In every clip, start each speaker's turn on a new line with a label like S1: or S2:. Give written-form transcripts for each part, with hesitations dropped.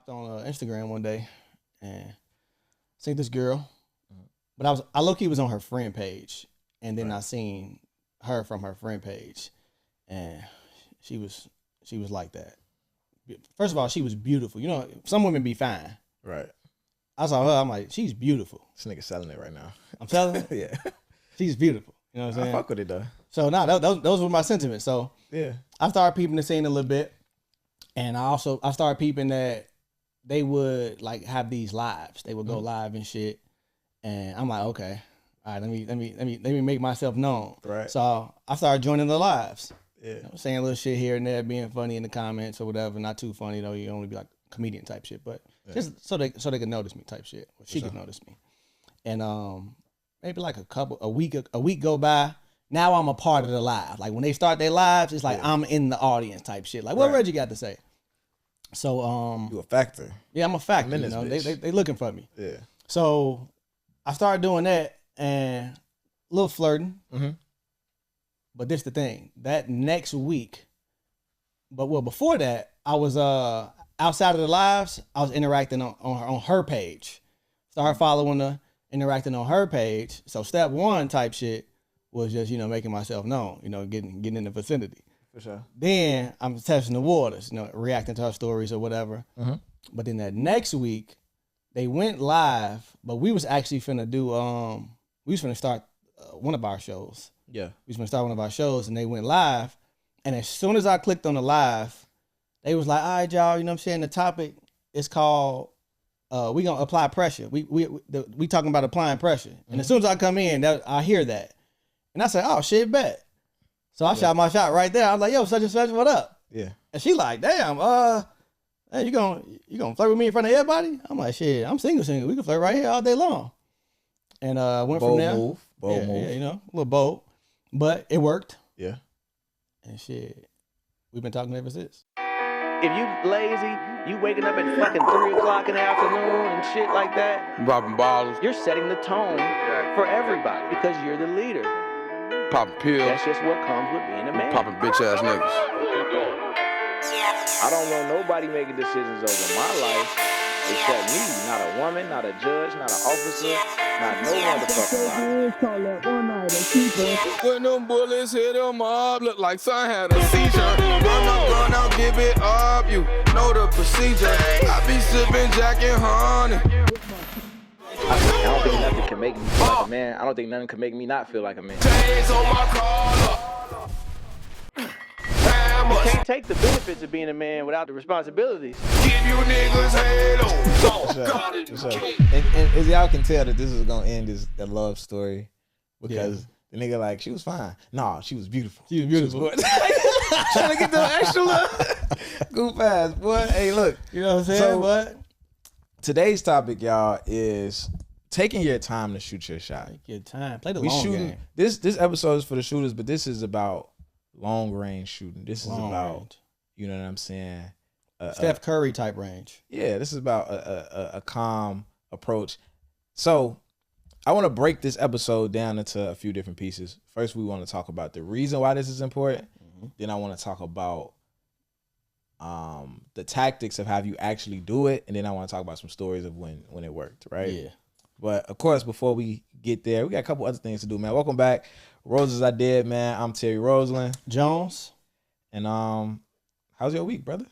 S1: hopped on Instagram one day and seen this girl, but I low-key was on her friend page, and then I seen her from her friend page, and she was like that. First of all, she was beautiful. You know, some women be fine.
S2: Right.
S1: I saw her. I'm like, she's beautiful.
S2: This nigga selling it right now.
S1: I'm telling you.
S2: Yeah.
S1: She's beautiful. You know what I'm saying?
S2: I fuck with it though.
S1: So those were my sentiments. So
S2: yeah, I
S1: started peeping the scene a little bit, and I started peeping that they would like have these lives. They would go live and shit, and I'm like, okay, all right, let me make myself known.
S2: Right.
S1: So I started joining the lives.
S2: Yeah.
S1: You know, saying a little shit here and there, being funny in the comments or whatever. Not too funny though. You only be like comedian type shit, but just so they could notice me type shit. Or she could notice me. And maybe like a week go by. Now I'm a part of the live. Like when they start their lives, it's like I'm in the audience type shit. Like what Reggie got to say? So
S2: you a factor.
S1: Yeah, I'm a factor. You know, they looking for me.
S2: Yeah.
S1: So I started doing that and a little flirting.
S2: Mm-hmm.
S1: But this the thing. That next week, before that, I was outside of the lives, I was interacting on her page. Started following her, interacting on her page. So step one type shit was just, you know, making myself known, you know, getting in the vicinity.
S2: For sure.
S1: Then I'm testing the waters, you know, reacting to her stories or whatever.
S2: Mm-hmm.
S1: But then that next week, they went live, but we was actually finna do, we was finna start one of our shows.
S2: Yeah.
S1: We was gonna start one of our shows and they went live. And as soon as I clicked on the live, they was like, all right, y'all, you know what I'm saying? The topic is called, we gonna apply pressure. We talking about applying pressure. And as soon as I come in, I hear that. And I said, oh shit, bet. So I shot my shot right there. I was like, yo, such and such, what up?
S2: Yeah.
S1: And she like, damn, hey, you gonna flirt with me in front of everybody? I'm like, shit, I'm single. We can flirt right here all day long. And went
S2: bold
S1: from there.
S2: Bold move.
S1: Yeah, you know, a little bold. But it worked.
S2: Yeah.
S1: And shit, we've been talking ever since.
S3: If you lazy, you waking up at fucking 3 o'clock in the afternoon and shit like that.
S4: Robbing bottles.
S3: You're setting the tone for everybody because you're the leader.
S4: Popping pills.
S3: That's just what comes with being a man.
S4: Popping bitch ass niggas.
S3: I don't want nobody making decisions over my life except me. Not a woman, not a judge, not an officer, not no motherfucker.
S4: When them bullets hit them up, look like son had a seizure. Run up, give it up, you know the procedure. I be sipping Jack and honey.
S3: I don't think nothing can make me feel like a man. I don't think nothing can make me not feel like a man.
S4: Chains on my collar.
S3: You can't take the benefits of being a man without the responsibilities.
S4: Give you niggas halos.
S2: And as y'all can tell that this is gonna end as a love story because the nigga like she was fine. Nah, she was beautiful.
S1: She was beautiful.
S2: Trying to get the extra love. Goof ass, boy. Hey, look.
S1: You know what I'm saying?
S2: So,
S1: But
S2: today's topic, y'all, is taking your time to shoot your shot.
S1: take your time. Play the long game.
S2: This episode is for the shooters, but this is about long range shooting. This is about, you know what I'm saying?
S1: Steph Curry type range.
S2: Yeah, this is about a calm approach. So I want to break this episode down into a few different pieces. First, we want to talk about the reason why this is important. Mm-hmm. Then I want to talk about the tactics of how you actually do it. And then I want to talk about some stories of when it worked, right?
S1: Yeah.
S2: But of course, before we get there, we got a couple other things to do, man. Welcome back. Roses I Did, man. I'm Terry Roseland.
S1: Jones.
S2: And how's your week, brother?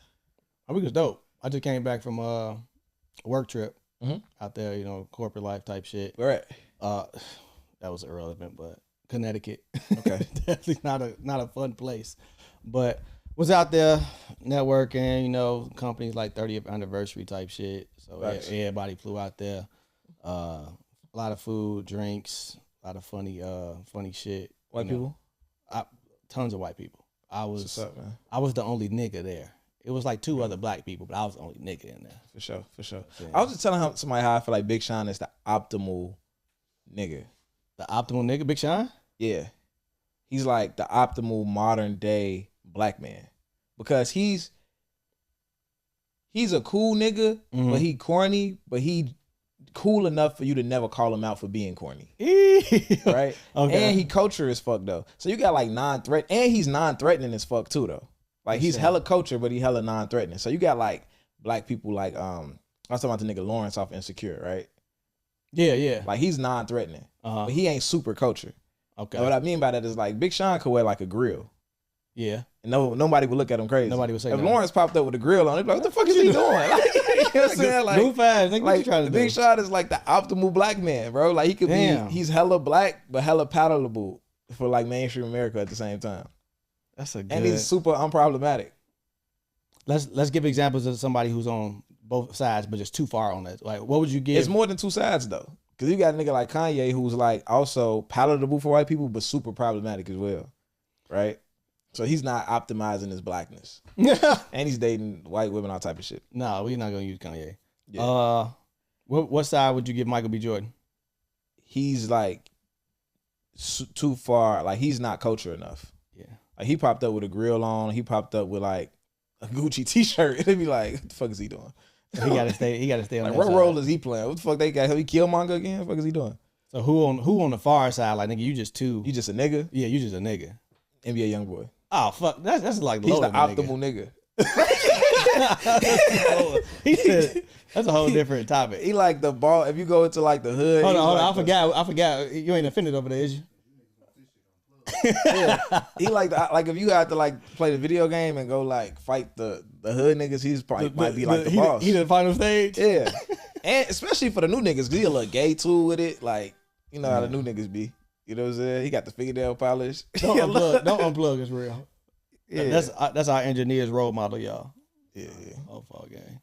S1: My week was dope. I just came back from a work trip
S2: out
S1: there, you know, corporate life type shit.
S2: Where at?
S1: That was irrelevant, but Connecticut.
S2: Okay.
S1: Definitely not a fun place. But was out there networking, you know, companies like 30th anniversary type shit. So everybody flew out there. A lot of food, drinks, a lot of funny shit.
S2: White people?
S1: Tons of white people.
S2: What's up, man?
S1: I was the only nigga there. It was like two other black people, but I was the only nigga in there.
S2: For sure.
S1: Yeah.
S2: I was just telling somebody how I feel like Big Sean is the optimal nigga.
S1: The optimal nigga, Big Sean?
S2: Yeah. He's like the optimal modern day black man. Because he's a cool nigga, but he corny, but he cool enough for you to never call him out for being corny. Right? Okay. And he culture as fuck though. So you got like he's non-threatening as fuck too though. Like he's hella culture, but he hella non-threatening. So you got like black people like I was talking about the nigga Lawrence off Insecure, right?
S1: Yeah.
S2: Like he's non-threatening, but he ain't super culture.
S1: Okay.
S2: And what I mean by that is like Big Sean could wear like a grill.
S1: Yeah.
S2: And nobody would look at him crazy.
S1: Nobody would say
S2: if
S1: nothing.
S2: Lawrence popped up with a grill on, they'd be like, what the fuck is he doing? Like, you know what I'm saying? Like,
S1: Goof ass, nigga, what you trying to do?
S2: Big Sean is like the optimal black man, bro. Like he could he's hella black, but hella palatable for like mainstream America at the same time.
S1: That's a good.
S2: And he's super unproblematic.
S1: Let's give examples of somebody who's on both sides, but just too far on that. Like, what would you give?
S2: It's more than two sides though, because you got a nigga like Kanye who's like also palatable for white people, but super problematic as well, right? So he's not optimizing his blackness, and he's dating white women, all type of shit.
S1: No, we're not gonna use Kanye.
S2: Yeah.
S1: What side would you give Michael B. Jordan?
S2: He's like too far. Like he's not culture enough.
S1: Yeah.
S2: Like he popped up with a grill on. He popped up with like a Gucci t-shirt. It'd be like, what the fuck is he doing?
S1: He gotta stay on
S2: like
S1: that
S2: what
S1: side.
S2: role is he playing? What the fuck they got? He Killmonger again? What the fuck is he doing?
S1: So who on the far side? Like, nigga, you just too.
S2: You just a nigga?
S1: Yeah, you just a nigga.
S2: NBA young boy.
S1: Oh fuck, that's like
S2: He's
S1: low
S2: the
S1: of a
S2: optimal nigga.
S1: He said that's a whole different topic.
S2: He like the ball. If you go into like the hood,
S1: Hold on,
S2: like
S1: I forgot. You ain't offended over there, is you?
S2: Yeah. He like if you had to like play the video game and go like fight the hood niggas, he's probably might be like the boss.
S1: He the final stage.
S2: Yeah, and especially for the new niggas, 'cause he a little gay too with it. Like you know how the new niggas be. You know what I'm saying? He got the fingernail polish.
S1: Don't unplug is real.
S2: Yeah.
S1: That's our engineer's role model, y'all.
S2: Yeah.
S1: Oh fuck, gang.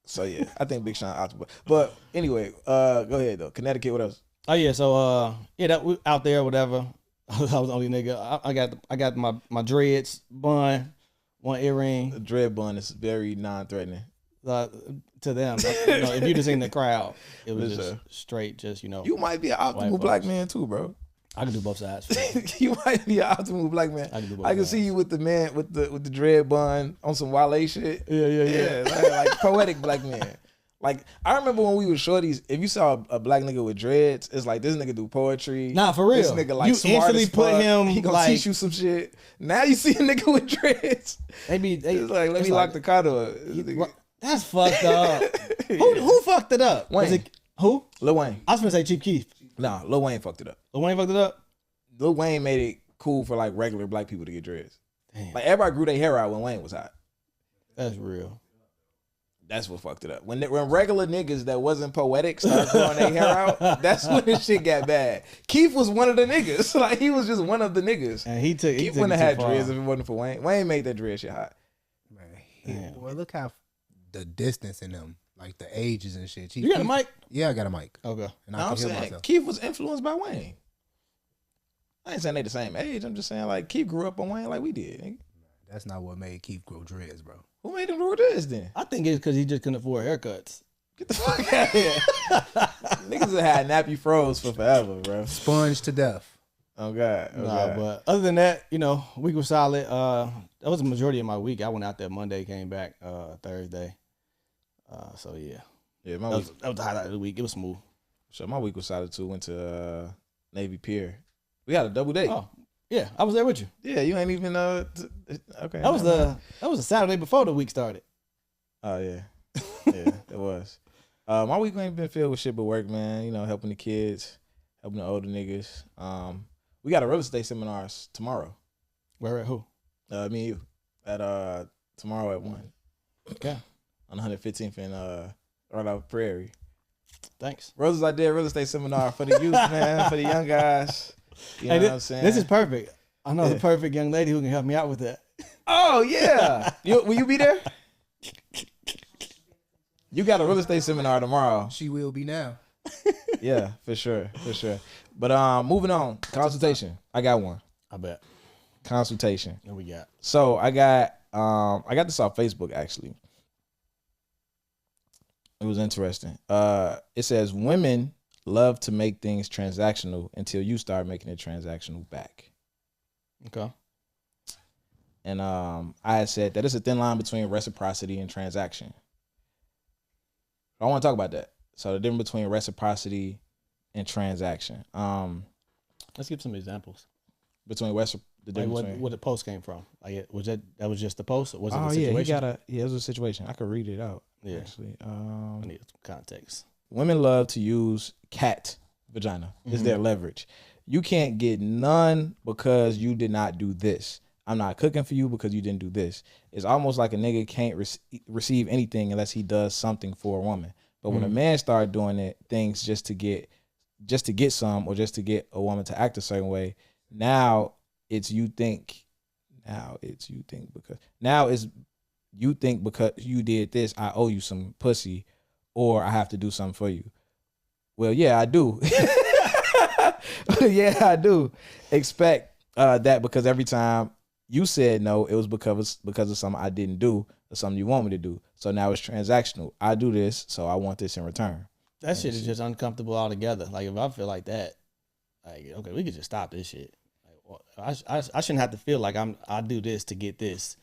S2: So yeah, I think Big Sean optimal. But anyway, go ahead though. Connecticut, what else?
S1: Oh yeah, so that we out there, whatever. I was the only nigga. I got my dreads bun, one earring.
S2: The dread bun is very non-threatening.
S1: To them, if you just in the crowd, it was just
S2: sure.
S1: straight. Just
S2: You might be an optimal black man too, bro.
S1: I can do both sides.
S2: You might be an optimal black man. I can see you with the man with the dread bun on some Wale shit.
S1: Yeah.
S2: Like poetic black man. Like I remember when we were shorties, if you saw a black nigga with dreads, it's like this nigga do poetry.
S1: Nah, for real.
S2: This nigga like
S1: you
S2: smart
S1: instantly
S2: as
S1: put
S2: fuck.
S1: him.
S2: He gonna
S1: like,
S2: teach you some shit. Now you see a nigga with dreads. It's like let me lock the car door.
S1: That's fucked up. Who fucked it up?
S2: Wayne.
S1: Who?
S2: Lil Wayne.
S1: I was gonna say Chief Keef.
S2: Nah, Lil Wayne fucked it up.
S1: Lil Wayne fucked it up.
S2: Lil Wayne made it cool for like regular black people to get dreads.
S1: Damn.
S2: Like everybody grew their hair out when Wayne was hot.
S1: That's real.
S2: That's what fucked it up. When regular niggas that wasn't poetic started growing their hair out, that's when this shit got bad. Keith was one of the niggas. Like he was just one of the niggas.
S1: And he took.
S2: Keith wouldn't have had dreads if it wasn't for Wayne. Wayne made that dread shit hot.
S5: Man, well, look how the distance in them, like the ages and shit.
S1: You got a mic?
S5: Yeah, I got a mic.
S1: Okay.
S5: And
S2: I'm
S5: can hear
S2: saying
S5: myself.
S2: Keith was influenced by Wayne. I ain't saying they the same age. I'm just saying like Keith grew up on Wayne like we did. Nigga.
S5: That's not what made Keith grow dreads, bro.
S2: Who made him grow dreads then?
S1: I think it's because he just couldn't afford haircuts.
S2: Get the fuck out of here. Niggas have had nappy froze for forever, bro.
S5: Sponge to death.
S2: Oh God.
S1: But other than that, week was solid. That was the majority of my week. I went out there Monday, came back Thursday. So yeah.
S2: Yeah,
S1: that was the highlight of the week. It was smooth.
S2: So my week was solid too. Went to Navy Pier. We had a double date.
S1: Oh, yeah, I was there with you.
S2: Yeah, you ain't even okay.
S1: That was the Saturday before the week started.
S2: Oh yeah, yeah, it was. My week ain't been filled with shit but work, man. Helping the kids, helping the older niggas. We got a real estate seminars tomorrow.
S1: Where at who?
S2: Me and you at tomorrow at 1.
S1: Okay.
S2: On 115th and right off Prairie.
S1: Thanks.
S2: Roses Idea real estate seminar for the youth, man, for the young guys. You know what I'm saying?
S1: This is perfect. I know the perfect young lady who can help me out with that.
S2: Oh yeah, will you be there? You got a real estate seminar tomorrow.
S5: She will be now.
S2: Yeah, for sure. But moving on, consultation. I got one.
S1: I bet.
S2: Consultation.
S1: What we got?
S2: So I got this off Facebook actually. It was interesting. It says women love to make things transactional until you start making it transactional back.
S1: Okay.
S2: And I had said that it's a thin line between reciprocity and transaction. I want to talk about that. So the difference between reciprocity and transaction.
S1: Let's give some examples.
S2: Between the
S1: Like
S2: difference.
S1: what the post came from? Like was that was just the post? Or was it
S2: Oh
S1: the situation?
S2: it was a situation. I could read it out.
S1: Yeah.
S2: Actually,
S1: I need some context.
S2: women love to use cat vagina. Is their leverage. You can't get none because you did not do this. I'm not cooking for you because you didn't do this. It's almost like a nigga can't receive anything unless he does something for a woman. But when a man started doing things just to get some or just to get a woman to act a certain way, now it's you think because you did this, I owe you some pussy or I have to do something for you. Well, yeah, I do. Yeah, I do expect that because every time you said no, it was because of something I didn't do or something you want me to do. So now it's transactional. I do this, so I want this in return.
S1: That shit is just uncomfortable altogether. Like if I feel like that, like okay, we could just stop this shit. Like, well, I shouldn't have to feel like I do this to get this.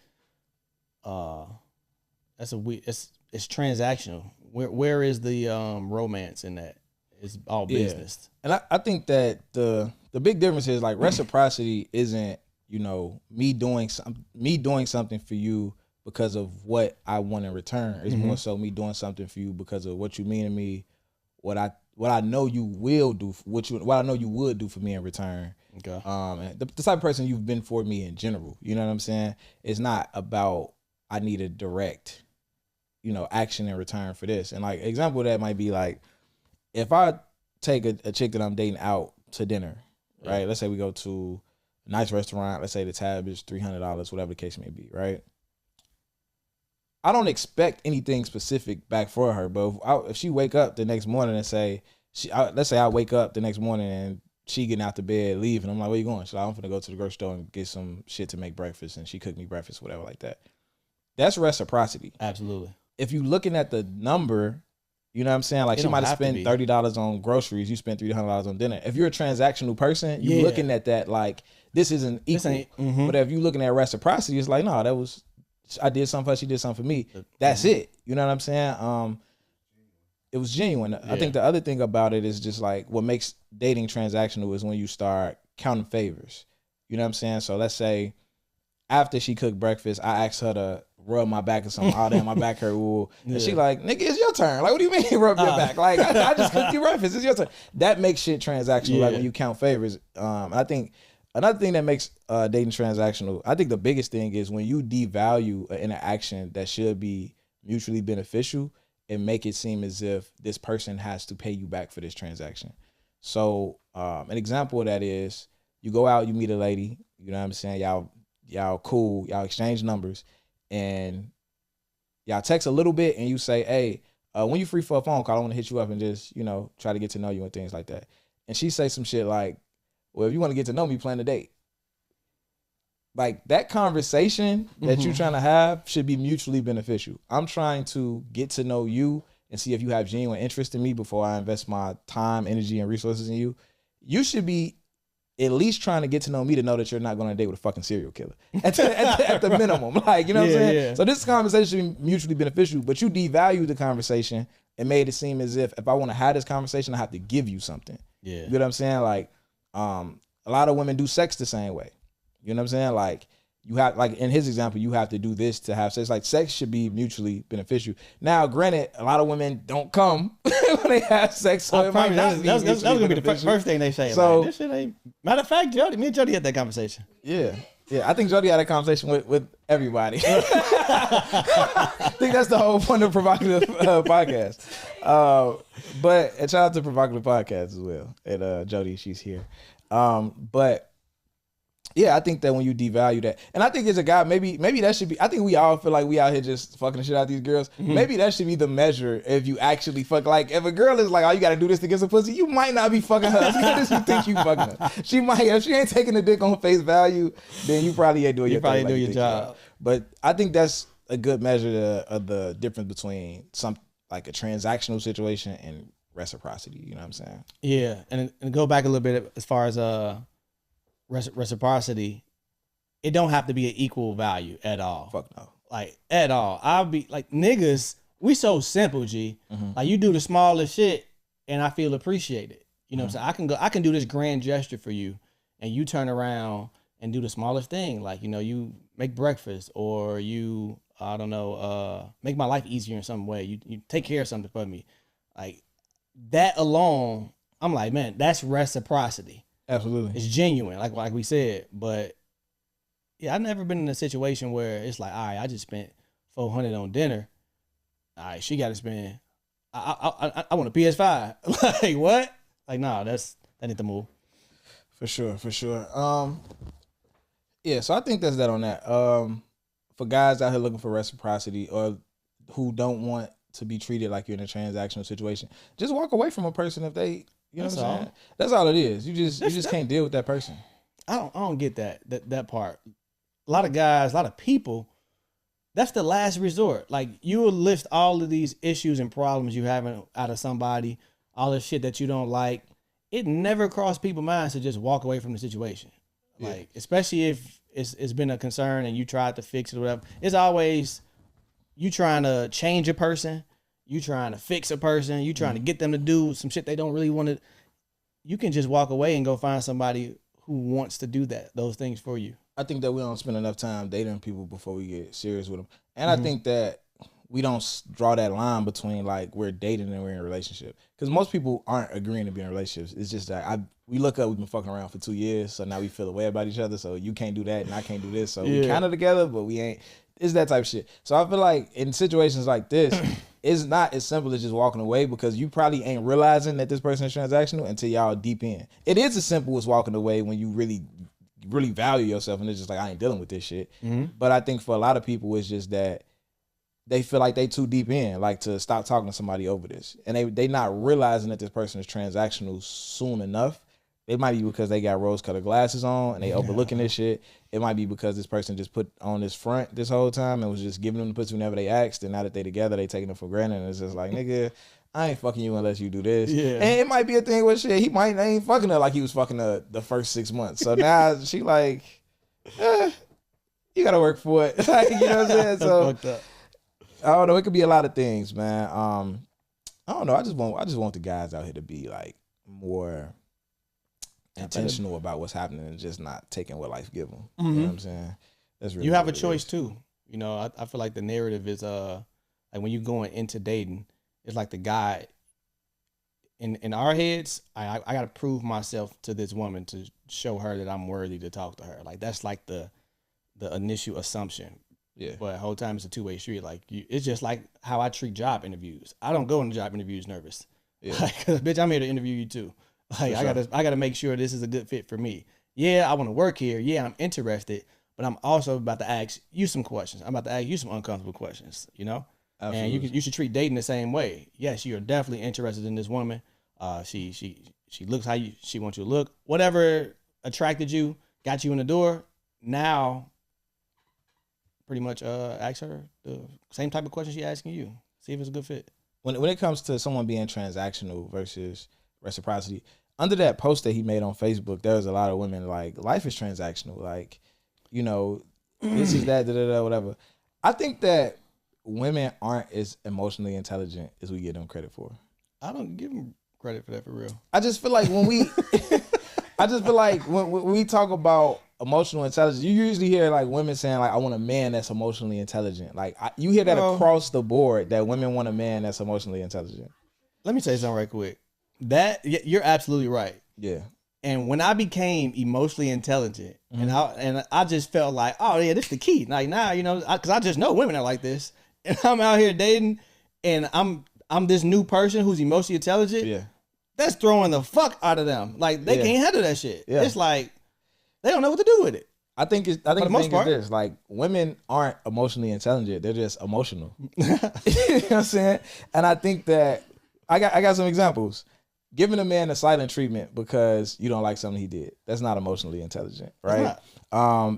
S1: That's it's transactional. Where is the romance in that? It's all business.
S2: And I think that the big difference is like reciprocity isn't, me doing something for you because of what I want in return. It's more so me doing something for you because of what you mean to me, what I know you will do, what I know you would do for me in return.
S1: Okay.
S2: And the type of person you've been for me in general. You know what I'm saying? It's not about I need a direct, action in return for this. And like example of that might be like if I take a chick that I'm dating out to dinner, right? Let's say we go to a nice restaurant. Let's say the tab is $300, whatever the case may be, right? I don't expect anything specific back for her, but if she wake up the next morning and say, let's say I wake up the next morning and she getting out the bed, leaving, I'm like, where you going? She's like, I'm gonna go to the grocery store and get some shit to make breakfast, and she cooked me breakfast, whatever like that. That's reciprocity.
S1: Absolutely.
S2: If you looking at the number, you know what I'm saying? Like she might have spent $30 on groceries. You spent $300 on dinner. If you're a transactional person, you're looking at that like this isn't equal. But if you're looking at reciprocity, it's like, no, that was, I did something for her, she did something for me. That's it. You know what I'm saying? It was genuine. Yeah. I think the other thing about it is just like what makes dating transactional is when you start counting favors. You know what I'm saying? So let's say after she cooked breakfast, I asked her to rub my back or something. Oh, damn, my back hurt. Ooh. And she like, nigga, it's your turn. Like, what do you mean rub your back? Like, I just cooked you breakfast. It's your turn. That makes shit transactional, like when you count favors. I think another thing that makes dating transactional, I think the biggest thing is when you devalue an interaction that should be mutually beneficial and make it seem as if this person has to pay you back for this transaction. So an example of that is you go out, you meet a lady, you know what I'm saying? Y'all cool, y'all exchange numbers, and y'all text a little bit and you say, hey, when you free for a phone call, I want to hit you up and just, try to get to know you and things like that. And she say some shit like, well, if you want to get to know me, plan a date. Like that conversation that you're trying to have should be mutually beneficial. I'm trying to get to know you and see if you have genuine interest in me before I invest my time, energy, and resources in you. You should be at least trying to get to know me to know that you're not going on a date with a fucking serial killer at the minimum. Like, you know what I'm saying? Yeah. So this conversation should be mutually beneficial, but you devalued the conversation and made it seem as if I want to have this conversation, I have to give you something. Yeah. You know what I'm saying? Like, a lot of women do sex the same way. You know what I'm saying? Like, you have, like in his example, you have to do this to have sex. Like, sex should be mutually beneficial. Now, granted, a lot of women don't come when they have sex, so it might not be
S1: that's going to be the first thing they say. So, like, this shit ain't... Matter of fact, me and Jody had that conversation.
S2: Yeah. I think Jody had a conversation with everybody. I think that's the whole point of Provocative Podcast. But shout out to Provocative Podcast as well. And Jody, she's here. But yeah, I think that when you devalue that, and I think as a guy, maybe that should be, I think we all feel like we out here just fucking the shit out of these girls. Maybe that should be the measure if you actually fuck. Like, if a girl is like, oh, you got to do this to get some pussy, you might not be fucking her as good as you think you fucking her. She might, if she ain't taking the dick on face value, then you probably ain't doing your thing. You probably do your job. But I think that's a good measure of the difference between like a transactional situation and reciprocity. You know what I'm saying?
S1: Yeah, and go back a little bit as far as reciprocity, it don't have to be an equal value at all.
S2: Fuck no.
S1: Like, at all. I'll be like, niggas, we so simple, G. Like, you do the smallest shit and I feel appreciated. You know what I'm saying? I can do this grand gesture for you and you turn around and do the smallest thing. Like, you know, you make breakfast, or you, I don't know, make my life easier in some way. You take care of something for me. Like, that alone, I'm like, man, that's reciprocity.
S2: Absolutely.
S1: It's genuine, like we said. But yeah, I've never been in a situation where it's like, all right, I just spent $400 on dinner. All right, she got to spend. I want a PS5. Like, what? Like, nah, that ain't the move.
S2: For sure. Yeah, so I think that's that on that. For guys out here looking for reciprocity, or who don't want to be treated like you're in a transactional situation, just walk away from a person if they, you know what I'm saying? That's all it is. You just can't deal with that person.
S1: I don't get that part. A lot of guys, a lot of people, that's the last resort. Like, you will list all of these issues and problems you have out of somebody, all the shit that you don't like. It never crossed people's minds to just walk away from the situation. Yeah. Like, especially if it's been a concern and you tried to fix it or whatever. It's always you trying to change a person, you trying to fix a person, you trying to get them to do some shit they don't really want to. You can just walk away and go find somebody who wants to do those things for you.
S2: I think that we don't spend enough time dating people before we get serious with them. And I think that we don't draw that line between, like, we're dating and we're in a relationship. Because most people aren't agreeing to be in relationships. It's just that we look up, we've been fucking around for 2 years, so now we feel a way about each other. So you can't do that and I can't do this. So we kind of together, but we ain't. It's that type of shit. So I feel like in situations like this, it's not as simple as just walking away, because you probably ain't realizing that this person is transactional until y'all deep in. It is as simple as walking away when you really value yourself and it's just like, I ain't dealing with this shit. But I think for a lot of people, it's just that they feel like they too deep in, like, to stop talking to somebody over this. And they not realizing that this person is transactional soon enough. It might be because they got rose-colored glasses on and they overlooking this shit. It might be because this person just put on this front this whole time and was just giving them the pussy whenever they asked, and now that they together, they taking them for granted, and it's just like, nigga, I ain't fucking you unless you do this. Yeah. And it might be a thing where shit, he ain't fucking her like he was fucking her the first 6 months. So now she like, you gotta work for it. Like, you know what I'm saying? So I don't know. It could be a lot of things, man. I don't know. I just want the guys out here to be, like, more intentional about what's happening and just not taking what life give them. You know what I'm saying? That's really,
S1: you have a choice too. You know, I feel like the narrative is like, when you going into dating, it's like the guy in our heads. I got to prove myself to this woman to show her that I'm worthy to talk to her. Like, that's like the initial assumption. Yeah. But the whole time it's a two-way street. Like, it's just like how I treat job interviews. I don't go into job interviews nervous. Yeah. Like, bitch, I'm here to interview you too. Like, I gotta make sure this is a good fit for me. Yeah, I want to work here. Yeah, I'm interested, but I'm also about to ask you some questions. I'm about to ask you some uncomfortable questions, you know? Absolutely. And you should treat dating the same way. Yes, you're definitely interested in this woman. She looks how she wants you to look. Whatever attracted you, got you in the door. Now, pretty much ask her the same type of question she's asking you. See if it's a good fit.
S2: When it comes to someone being transactional versus reciprocity, under that post that he made on Facebook, there was a lot of women like, life is transactional. Like, you know, this is that, whatever. I think that women aren't as emotionally intelligent as we give them credit for.
S1: I don't give them credit for that, for real.
S2: I just feel like when we talk about emotional intelligence, you usually hear like women saying like, I want a man that's emotionally intelligent. Like, you hear that across the board, that women want a man that's emotionally intelligent.
S1: Let me tell you something right quick. That you're absolutely right. Yeah. And when I became emotionally intelligent, and I just felt like, oh yeah, this is the key. Like, now, you know, because I just know women are like this, and I'm out here dating, and I'm this new person who's emotionally intelligent. Yeah. That's throwing the fuck out of them. Like, they can't handle that shit. Yeah. It's like they don't know what to do with it.
S2: I think the thing is this: like, women aren't emotionally intelligent; they're just emotional. You know what I'm saying? And I think that I got some examples. Giving a man a silent treatment because you don't like something he did, that's not emotionally intelligent, right?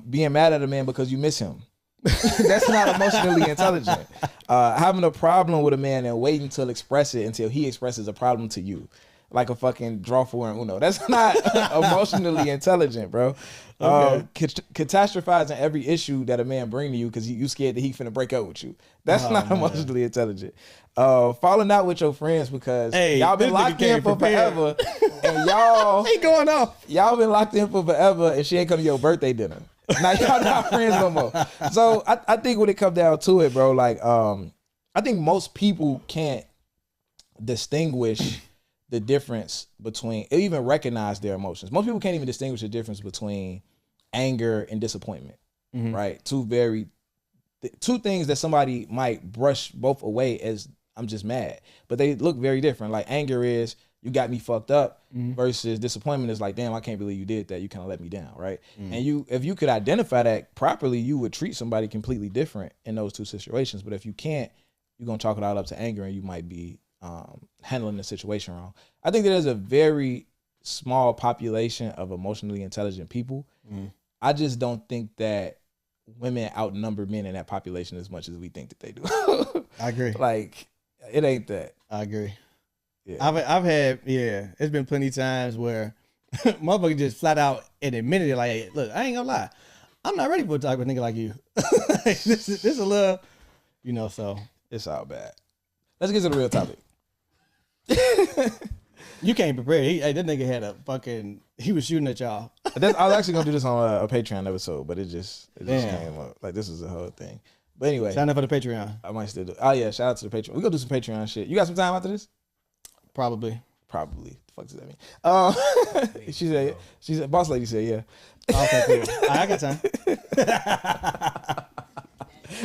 S2: Being mad at a man because you miss him, that's not emotionally intelligent. Having a problem with a man and waiting to express it until he expresses a problem to you, like a fucking draw four and Uno. That's not emotionally intelligent, bro. Catastrophizing every issue that a man bring to you because you scared that he finna break up with you. That's not emotionally intelligent. Falling out with your friends because y'all been locked in for forever, and y'all
S1: he going off.
S2: Y'all been locked in for forever, and she ain't come to your birthday dinner. Now y'all not friends no more. So I think when it comes down to it, bro, like I think most people can't distinguish the difference between, even recognize their emotions. Most people can't even distinguish the difference between anger and disappointment, right? Two things that somebody might brush both away as I'm just mad, but they look very different. Like anger is you got me fucked up versus disappointment is like, damn, I can't believe you did that. You kind of let me down, right? And if you could identify that properly, you would treat somebody completely different in those two situations. But if you can't, you're gonna chalk it all up to anger, and you might be handling the situation wrong. I think there's a very small population of emotionally intelligent people. I just don't think that women outnumber men in that population as much as we think that they do.
S1: I agree.
S2: Like, it ain't that.
S1: I agree.
S2: Yeah.
S1: I've had, it's been plenty of times where motherfucker just flat out and admitted it, like, hey, look, I ain't gonna lie, I'm not ready for a type of nigga like you. this is a little, so.
S2: It's all bad. Let's get to the real topic.
S1: You can't prepare. That nigga had he was shooting at y'all.
S2: I was actually gonna do this on a Patreon episode, but it just came up. Like, this is the whole thing. But anyway,
S1: sign up for the Patreon.
S2: I might still do. Oh yeah, shout out to the Patreon. We gonna do some Patreon shit. You got some time after this?
S1: Probably.
S2: The fuck does that mean? She said, boss lady said, yeah.
S1: Okay, cool. I got time.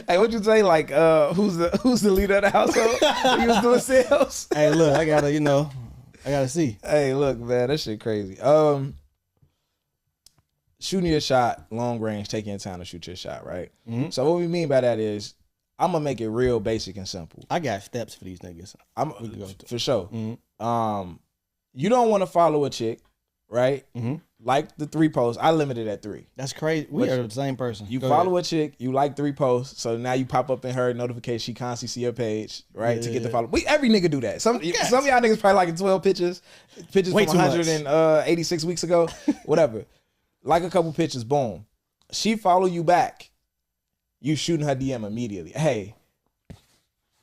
S2: Hey, what'd you say? Like, who's the leader of the household? He was doing sales.
S1: Hey, look, I gotta see.
S2: Hey, look, man, that shit crazy. Shooting your shot, long range, taking your time to shoot your shot, right? So what we mean by that is, I'm gonna make it real basic and simple.
S1: I got steps for these niggas.
S2: For sure. You don't want to follow a chick, right? Like the 3 posts. I limited at 3.
S1: That's crazy. We are the same person.
S2: You follow a chick, you like 3 posts, so now you pop up in her notification. She constantly see your page, right? To get the follow. Every nigga do that. Some of y'all niggas probably liking 12 pictures from 186 weeks ago, whatever. Like a couple pictures, boom. She follow you back. You shooting her DM immediately. Hey,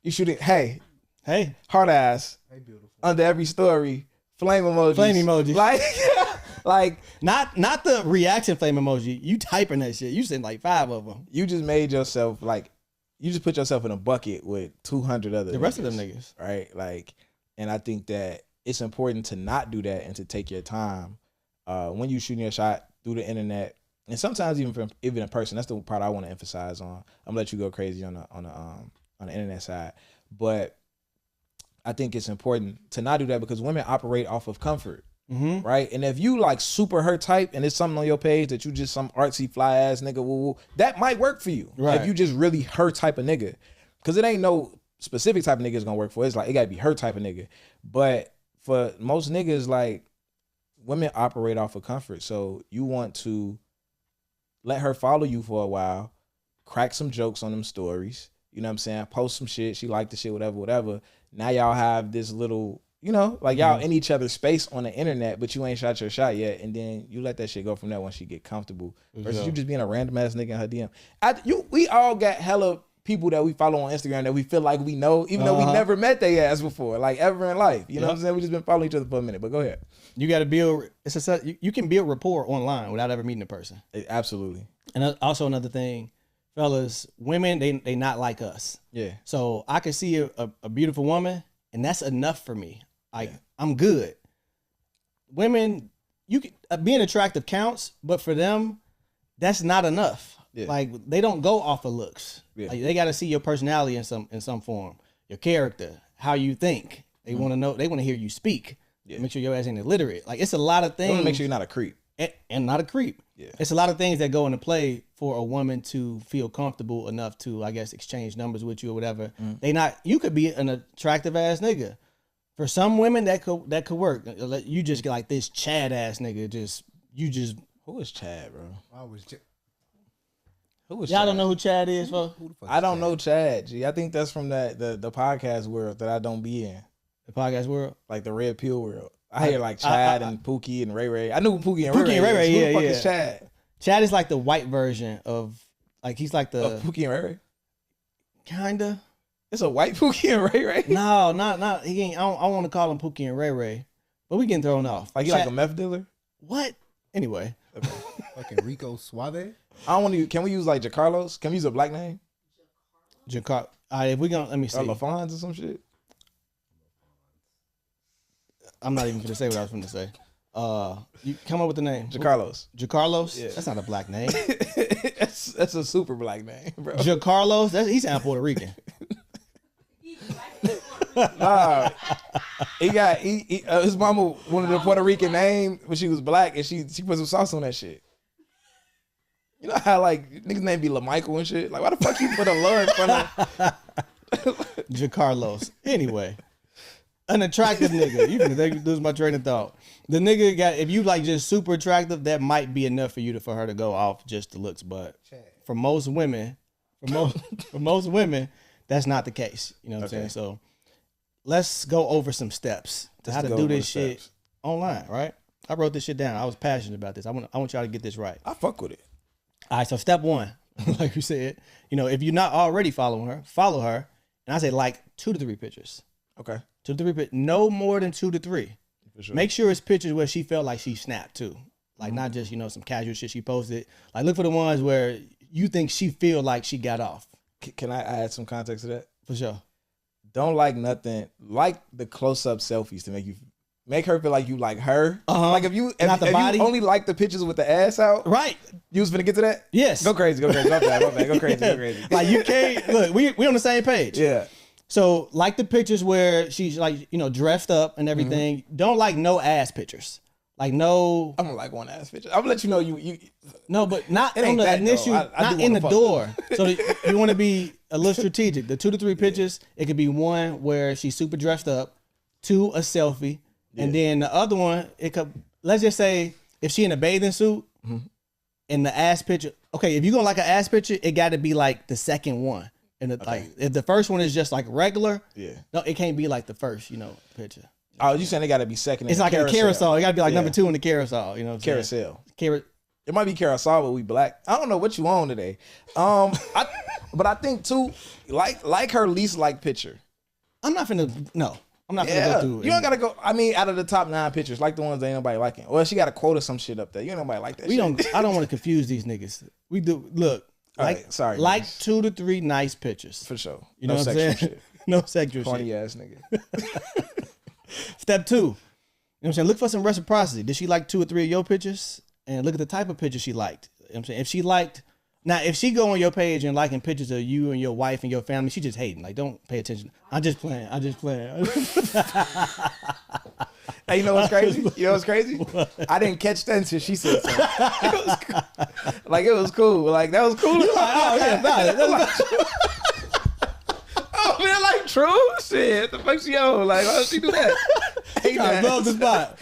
S2: you shooting. Hey, hard ass. Hey, beautiful. Under every story, flame emojis. Like
S1: not the reaction flame emoji. You typing that shit. You send like 5 of them.
S2: You just made yourself you just put yourself in a bucket with 200 other.
S1: The rest of them niggas,
S2: right? Like, and I think that it's important to not do that and to take your time when you shooting your shot through the internet, and sometimes even in person. That's the part I want to emphasize on. I'm gonna let you go crazy on the internet side, but I think it's important to not do that because women operate off of comfort. Right? And if you like super her type and it's something on your page that you just some artsy fly ass nigga, woo, that might work for you. Right. If you just really her type of nigga. Because it ain't no specific type of nigga is gonna work for. It's like it gotta be her type of nigga. But for most niggas, like, women operate off of comfort. So you want to let her follow you for a while, crack some jokes on them stories. You know what I'm saying? Post some shit. She liked the shit, whatever. Now y'all have this little, like y'all in each other's space on the internet, but you ain't shot your shot yet. And then you let that shit go from there once she get comfortable. Versus you just being a random ass nigga in her DM. We all got hella people that we follow on Instagram that we feel like we know, even though we never met their ass before, like ever in life. You know what I'm saying? We just been following each other for a minute, but go ahead.
S1: You got to build, you can build rapport online without ever meeting a person.
S2: Absolutely. And
S1: also another thing, fellas, women, they not like us. Yeah. So I can see a beautiful woman and that's enough for me. Like, I'm good. Women, being attractive counts, but for them, that's not enough. Yeah. Like, they don't go off of looks. Yeah. Like, they got to see your personality in some form, your character, how you think. They want to know. They want to hear you speak. Yeah. Make sure your ass ain't illiterate. Like, it's a lot of things.
S2: They want to make sure you're not a creep.
S1: And not a creep. Yeah. It's a lot of things that go into play for a woman to feel comfortable enough to, I guess, exchange numbers with you or whatever. You could be an attractive ass nigga. For some women, that could work. You just get like this Chad ass nigga.
S2: Who is Chad, bro?
S1: Who is Y'all Chad? Don't know who Chad is, bro?
S2: I don't know Chad. G. I think that's from the podcast world that I don't be in.
S1: The podcast world,
S2: like the red pill world. I hear like Chad and Pookie and Ray Ray. I knew Pookie and Ray
S1: Ray.
S2: Who the fuck
S1: Yeah.
S2: is Chad?
S1: Chad is like the white version of like he's like the
S2: Pookie and Ray Ray.
S1: kinda.
S2: It's a white Pookie and Ray Ray.
S1: No, not he ain't. I want to call him Pookie and Ray Ray, but we getting thrown off.
S2: Like he like a meth dealer.
S1: What? Anyway,
S5: Fucking Rico Suave.
S2: I don't want to. Can we use like Jacarlos? Can we use a black name?
S1: Jacar. If we gonna let me see.
S2: Or LaFons or some shit.
S1: I'm not even gonna say what I was gonna say. You come up with the name.
S2: Jacarlos.
S1: Jacarlos?
S2: Yeah.
S1: That's not a black name.
S2: that's a super black name, bro.
S1: Jacarlos? He sound Puerto Rican.
S2: He got his mama wanted a Puerto Rican name when she was black, and she put some sauce on that shit. You know how like niggas name be LaMichael and shit. Like why the fuck you put a love in front of
S1: Jacarlos. Anyway, an attractive nigga. You can lose my train of thought. The nigga got if you like just super attractive, that might be enough for her to go off just the looks. But for most women, for most women, that's not the case. You know what I'm saying? So let's go over some steps to how to do this shit online, right? I wrote this shit down. I was passionate about this. I want y'all to get this right.
S2: I fuck with it.
S1: All right, so step one, like you said, if you're not already following her, follow her. And I say like 2 to 3 pictures.
S2: Okay.
S1: 2 to 3 pictures. No more than 2 to 3. For sure. Make sure it's pictures where she felt like she snapped too. Like not just, some casual shit she posted. Like look for the ones where you think she feel like she got off.
S2: Can I add some context to that?
S1: For sure.
S2: Don't like nothing. Like the close-up selfies to make her feel like you like her. Like if you only like the pictures with the ass out,
S1: right?
S2: You was finna get to that?
S1: Yes.
S2: Go crazy. My bad. Go crazy.
S1: Like you can't look. We on the same page.
S2: Yeah.
S1: So like the pictures where she's like dressed up and everything. Mm-hmm. Don't like no ass pictures. Like no.
S2: I'm gonna like one ass picture. I'm gonna let you know you.
S1: No, but not on the initial. Not in the door. So you want to be a little strategic. The 2 to 3 pictures. It could be one where she's super dressed up, 2 a selfie. And then the other one, it could, let's just say if she in a bathing suit and the ass picture. Okay, if you're gonna like an ass picture, it got to be like the second one. And like if the first one is just like regular, no, it can't be like the first, picture.
S2: Oh, you saying it got to be second?
S1: It's like a carousel. It got to be like number 2 in the carousel. You know, what I'm saying?
S2: It might be carousel, but we black. I don't know what you on today. But I think too, like her least like picture.
S1: I'm not finna go through.
S2: You don't gotta go. I mean, out of the top 9 pictures, like the ones that ain't nobody liking. Well, she got a quote or some shit up there. You ain't nobody like that.
S1: I don't want to confuse these niggas. We do look.
S2: Sorry.
S1: Like 2 to 3 nice pictures
S2: for sure.
S1: You know what I'm saying?
S2: Shit.
S1: No sexual
S2: Corny
S1: shit.
S2: Ass nigga.
S1: Step 2. You know what I'm saying? Look for some reciprocity. Did she like 2 or 3 of your pictures? And look at the type of picture she liked. You know what I'm saying? If she liked. Now, if she go on your page and liking pictures of you and your wife and your family, she just hating. Like, don't pay attention. I'm just playing.
S2: Hey, you know what's crazy? What? I didn't catch that until she said something. It was cool. Like, that was cool.
S1: Like, oh, yeah,
S2: oh, man, like, true? Shit. The fuck she on? Like, why did she do that?
S1: Hey, trying to blow up the spot.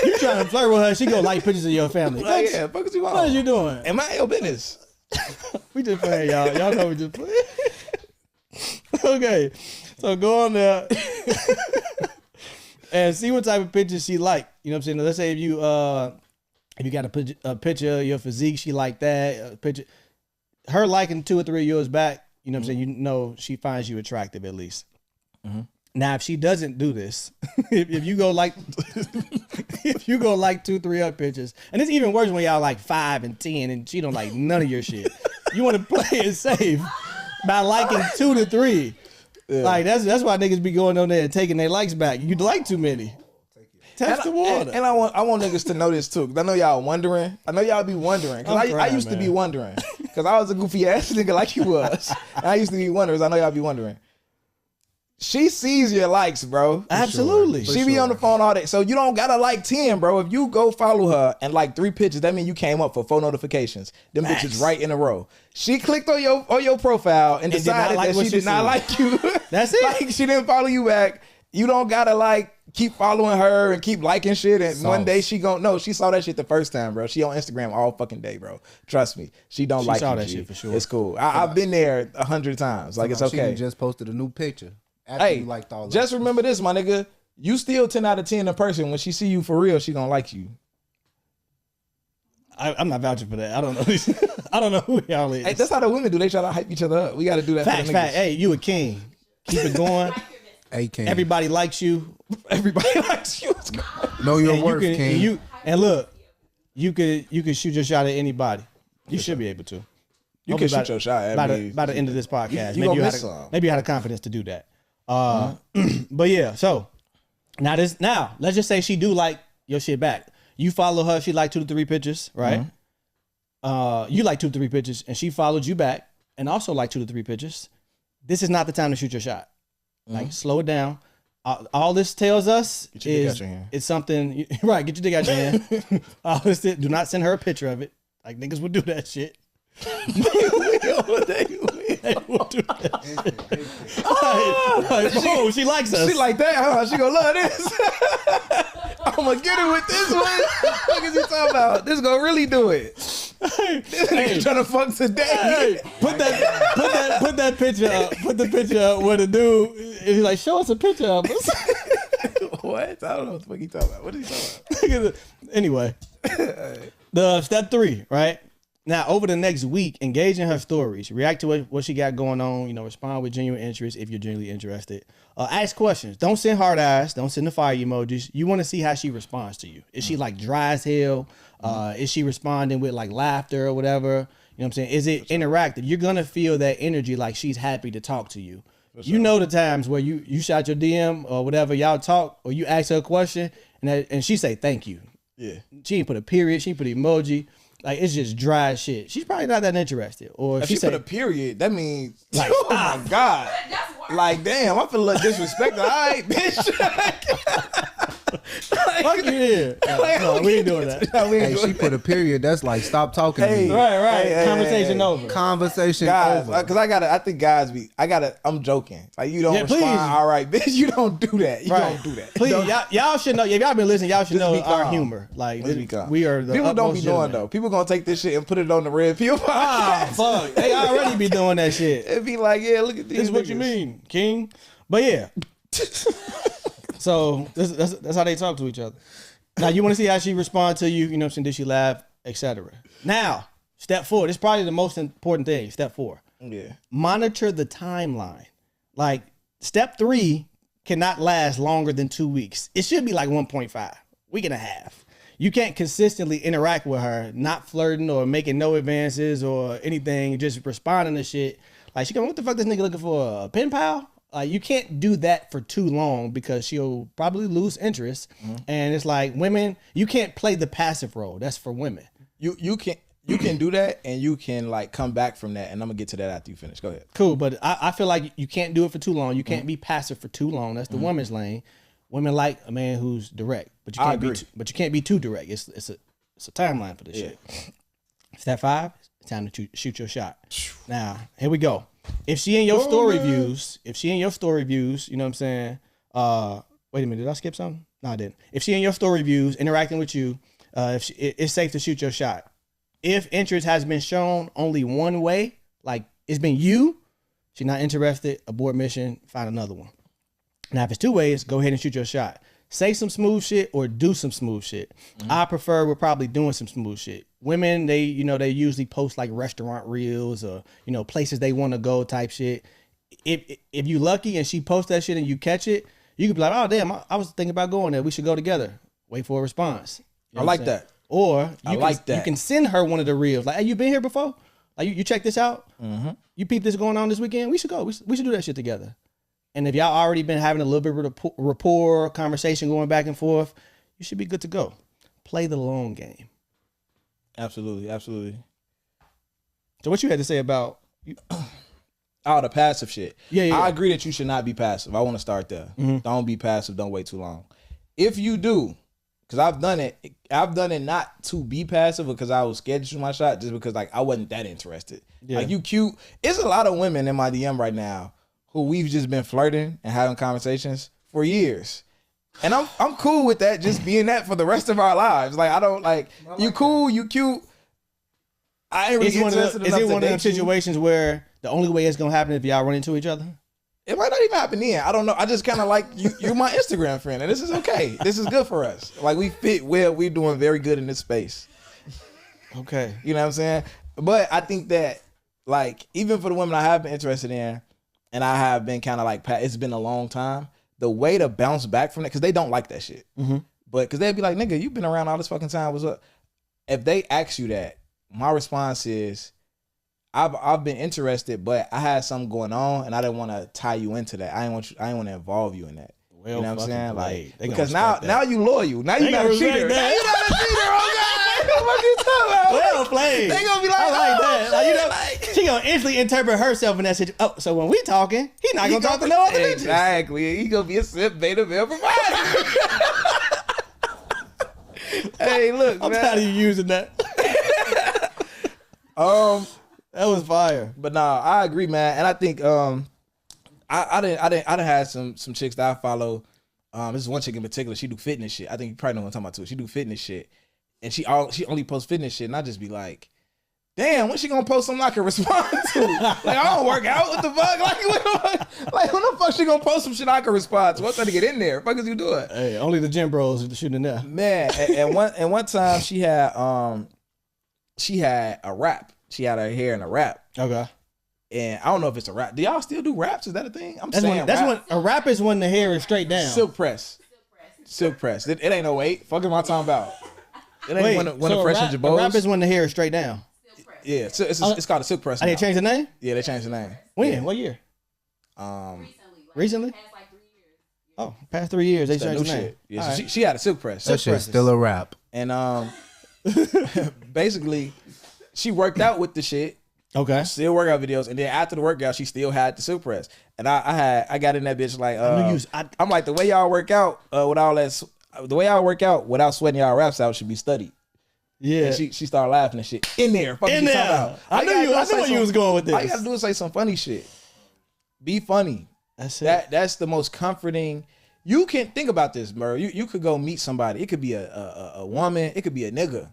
S1: You trying to flirt with her, she go like pictures of your family.
S2: Like, yeah, fuck you on?
S1: What are you doing?
S2: Am I your business?
S1: We just playing, y'all. Y'all know we just playing. Okay, so go on there and see what type of pictures she like. You know what I'm saying? Let's say if you got a picture of your physique, she like that. A picture, her liking 2 or 3 of yours back. You know what I'm saying? You know she finds you attractive at least. Mm-hmm. Now, if she doesn't do this, if you go like 2, 3 up pictures, and it's even worse when y'all like 5 and 10, and she don't like none of your shit. You want to play it safe by liking 2 to 3. Yeah. Like that's why niggas be going on there and taking their likes back. You like too many. Test the water.
S2: And I want niggas to know this too, because I know y'all wondering. I know y'all be wondering. Because I used to be wondering. Because I was a goofy ass nigga like you was. And I used to be wondering. I know y'all be wondering. She sees your likes, bro.
S1: Absolutely.
S2: She be on the phone all day. So you don't gotta like 10, bro. If you go follow her and like 3 pictures, that means you came up for 4 notifications. Them bitches right in a row. She clicked on your profile and decided that she did not like you.
S1: That's it.
S2: Like, she didn't follow you back. You don't gotta like keep following her and keep liking shit. And one day she she saw that shit the first time, bro. She on Instagram all fucking day, bro. Trust me. She don't like
S1: saw
S2: you,
S1: that
S2: G.
S1: shit for sure.
S2: It's cool. I've been there 100 times. Like, it's okay.
S5: She just posted a new picture. After you liked all
S2: just remember this, my nigga. You still 10 out of 10 in person. When she see you for real, she gonna like you.
S1: I'm not vouching for that. I don't know. I don't know who y'all is.
S2: Hey, that's how the women do. They try to hype each other up. We got to do that.
S1: Facts,
S2: for the niggas.
S1: Hey, you a king. Keep it going.
S5: Hey, King.
S1: Everybody likes you.
S2: Everybody likes you.
S5: Know your
S1: And
S5: worth,
S1: you can,
S5: King.
S1: and look, you could shoot your shot at anybody. You should be able to.
S2: You can shoot your shot.
S1: By the end of this podcast.
S2: You
S1: maybe you had the confidence to do that. But yeah, so now let's just say she do like your shit back. You follow her, she like 2 to 3 pictures, right? You like 2 to 3 pictures, and she followed you back and also like 2 to 3 pictures. This is not the time to shoot your shot. Like, slow it down. All this tells us is it's something, right? Get your dick out your hand. All this, do not send her a picture of it. Like, niggas would do that shit. They will do that shit. Oh, she likes us.
S2: She like that, huh? She gonna love this. I'm gonna get her with this one. What is he talking about? This gonna really do it. This nigga trying to fuck today.
S1: Hey, put that picture up. Put the picture up where the dude is like, show us a picture of us.
S2: What? I don't know what the fuck he talking about. What is he talking about?
S1: Anyway, the step 3, right? Now, over the next week, engage in her stories. React to what she got going on. Respond with genuine interest if you're genuinely interested. Ask questions. Don't send hard eyes. Don't send the fire emojis. You want to see how she responds to you. Is she like dry as hell? Is she responding with like laughter or whatever? You know what I'm saying? Is it interactive? You're going to feel that energy like she's happy to talk to you. You know the times where you shot your DM or whatever, y'all talk, or you ask her a question and she say thank you.
S2: Yeah.
S1: She ain't put a period. She put an emoji. Like, it's just dry as shit. She's probably not that interested. Or
S2: if she put a period, that means,
S1: like,
S2: oh my God. Like, damn, I feel like disrespected. All right, bitch.
S1: Fuck you here. No, we ain't doing that.
S2: No, we ain't
S5: Hey,
S2: doing
S5: she
S2: that.
S5: put a period. That's like, stop talking to me.
S1: Right.
S2: Hey,
S1: Conversation over.
S5: Conversation
S2: Guys,
S5: over.
S2: because I think guys I'm joking. Like, you don't respond,
S1: please.
S2: all right, bitch, you don't do that. You don't do that.
S1: Please, y'all should know. If y'all been listening, y'all should
S2: Just
S1: know
S2: be
S1: our
S2: calm.
S1: humor. Like,
S2: Just be calm.
S1: we are the
S2: People don't be
S1: utmost
S2: knowing,
S1: gentlemen.
S2: though. People gonna take this shit and put it on the Red Pill podcast.
S1: Fuck. They already be doing that shit.
S2: It'd be like, yeah, look at these
S1: This is what
S2: niggas.
S1: you mean, King. But yeah. So that's how they talk to each other. Now you want to see how she responds to you. You know what I'm saying? Did she laugh, etc. Now, step 4. This is probably the most important thing. Step 4.
S2: Yeah.
S1: Monitor the timeline. Like, step 3 cannot last longer than 2 weeks. It should be like 1.5, week and a half. You can't consistently interact with her, not flirting or making no advances or anything, just responding to shit. Like, she going, what the fuck this nigga looking for, a pen pal? You can't do that for too long because she'll probably lose interest. And it's like, women, you can't play the passive role. That's for women.
S2: You can do that, and you can like come back from that, and I'm gonna get to that after you finish. Go ahead.
S1: Cool, but I feel like you can't do it for too long. You can't be passive for too long. That's the woman's lane. Women like a man who's direct, but you can't you can't be too direct. It's a timeline for this shit. Step 5, it's time to shoot your shot. Now, here we go. If she in your story views, you know what I'm saying? Wait a minute, did I skip something? No, I didn't. If she in your story views, interacting with you, it's safe to shoot your shot. If interest has been shown only one way, like it's been you, she's not interested, abort mission, find another one. Now, if it's 2 ways, go ahead and shoot your shot. Say some smooth shit or do some smooth shit. I prefer we're probably doing some smooth shit. Women, they usually post like restaurant reels or, places they want to go type shit. If you lucky and she posts that shit and you catch it, you could be like, oh, damn, I was thinking about going there. We should go together. Wait for a response.
S2: I like that.
S1: Or you
S2: that.
S1: can send her one of the reels. Like, hey, you been here before? Like, you check this out? You peep this going on this weekend? We should go. We should do that shit together. And if y'all already been having a little bit of rapport, conversation going back and forth, you should be good to go. Play the long game.
S2: Absolutely.
S1: So what you had to say about...
S2: All the passive shit.
S1: Yeah.
S2: I agree that you should not be passive. I want to start there. Don't be passive. Don't wait too long. If you do, because I've done it not to be passive because I was scared to shoot my shot, just because like I wasn't that interested.
S1: Yeah.
S2: Like, you cute. It's a lot of women in my DM right now who we've just been flirting and having conversations for years. And I'm cool with that, just being that for the rest of our lives. Like, I don't like you cool, you cute. I ain't really interested enough
S1: Is it one of
S2: to
S1: them
S2: date you.
S1: situations where the only way it's gonna happen if y'all run into each other?
S2: It might not even happen then. I don't know. I just kind of like you. You're my Instagram friend, and this is okay. This is good for us. Like we fit well. We're doing very good in this space.
S1: Okay.
S2: You know what I'm saying? But I think that like even for the women I have been interested in, and I have been kind of like it's been a long time. The way to bounce back from that, because they don't like that shit.
S1: Mm-hmm.
S2: But because they'd be like, nigga, you've been around all this fucking time. What's up? If they ask you that, my response is, I've been interested, but I had something going on, and I didn't want to tie you into that. I didn't want to involve you in that.
S1: Well,
S2: you know what I'm saying?
S1: Like,
S2: because now you loyal. Now you not a cheater. Now you not a cheater. Oh God, what you talking about?
S1: Well played.
S2: They gonna be like,
S1: I like that. Like, you know,
S2: like,
S1: she gonna instantly interpret herself in that situation. Oh, so when we talking, he not gonna talk to no other bitches.
S2: Exactly. He gonna be a simp beta male provider. Hey, look,
S1: I'm
S2: man.
S1: tired of you using that. That was fire.
S2: But nah, I agree, man. And I think I didn't have some chicks that I follow. This is one chick in particular. She do fitness shit. I think you probably know what I'm talking about too. She do fitness shit, and she only posts fitness shit. And I just be like, damn, when she gonna post something I can respond to? Like I don't work out. What the fuck? Like when the fuck she gonna post some shit I can respond to? I'm trying to get in there. What the fuck is you doing?
S1: Hey, only the gym bros are shooting there.
S2: Man, and one time she had a rap. She had her hair in a wrap.
S1: Okay.
S2: And I don't know if it's a wrap. Do y'all still do wraps? Is that a thing?
S1: That's when a wrap is when the hair is straight down.
S2: Silk press. It ain't no weight. Fuck am I talking about? It ain't when the fresh in your
S1: a wrap is when the hair is straight down.
S2: Yeah, it's called a silk press.
S1: They changed the name?
S2: Yeah, they changed the name.
S1: When?
S2: Yeah.
S1: What year?
S6: Recently?
S1: Recently? Oh, past 3 years they changed the name.
S2: Shit. Yeah, so she had a silk press.
S5: That shit's still a wrap.
S2: And basically, she worked out with the shit.
S1: Okay.
S2: Still workout videos, and then after the workout, she still had the silk press. And I got in that bitch like I'm like, the way y'all work out with all that, the way y'all work out without sweating y'all raps out should be studied.
S1: Yeah.
S2: And she started laughing and shit. In there. Fuck
S1: In there. I knew where you was going with this.
S2: All you gotta do is say some funny shit. Be funny.
S1: That's it.
S2: That's the most comforting. You can think about this, bro. You could go meet somebody. It could be a woman. It could be a nigga.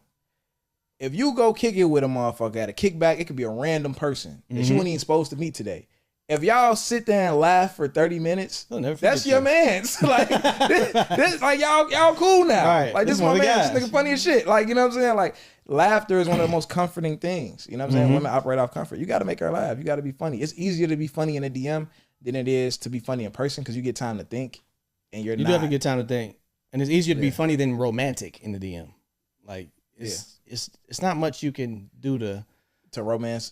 S2: If you go kick it with a motherfucker at a kickback, it could be a random person that you weren't even supposed to meet today. If y'all sit there and laugh for 30 minutes, that's your man's. Like this like y'all cool now.
S1: Right.
S2: Like this one man, this nigga funny as shit. Like, you know what I'm saying? Like laughter is one of the most comforting things. You know what I'm saying? Women operate off comfort. You got to make her laugh. You got to be funny. It's easier to be funny in a DM than it is to be funny in person because you get time to think and
S1: you definitely get time to think. And it's easier to be funny than romantic in the DM. Like it's not much you can do to
S2: romance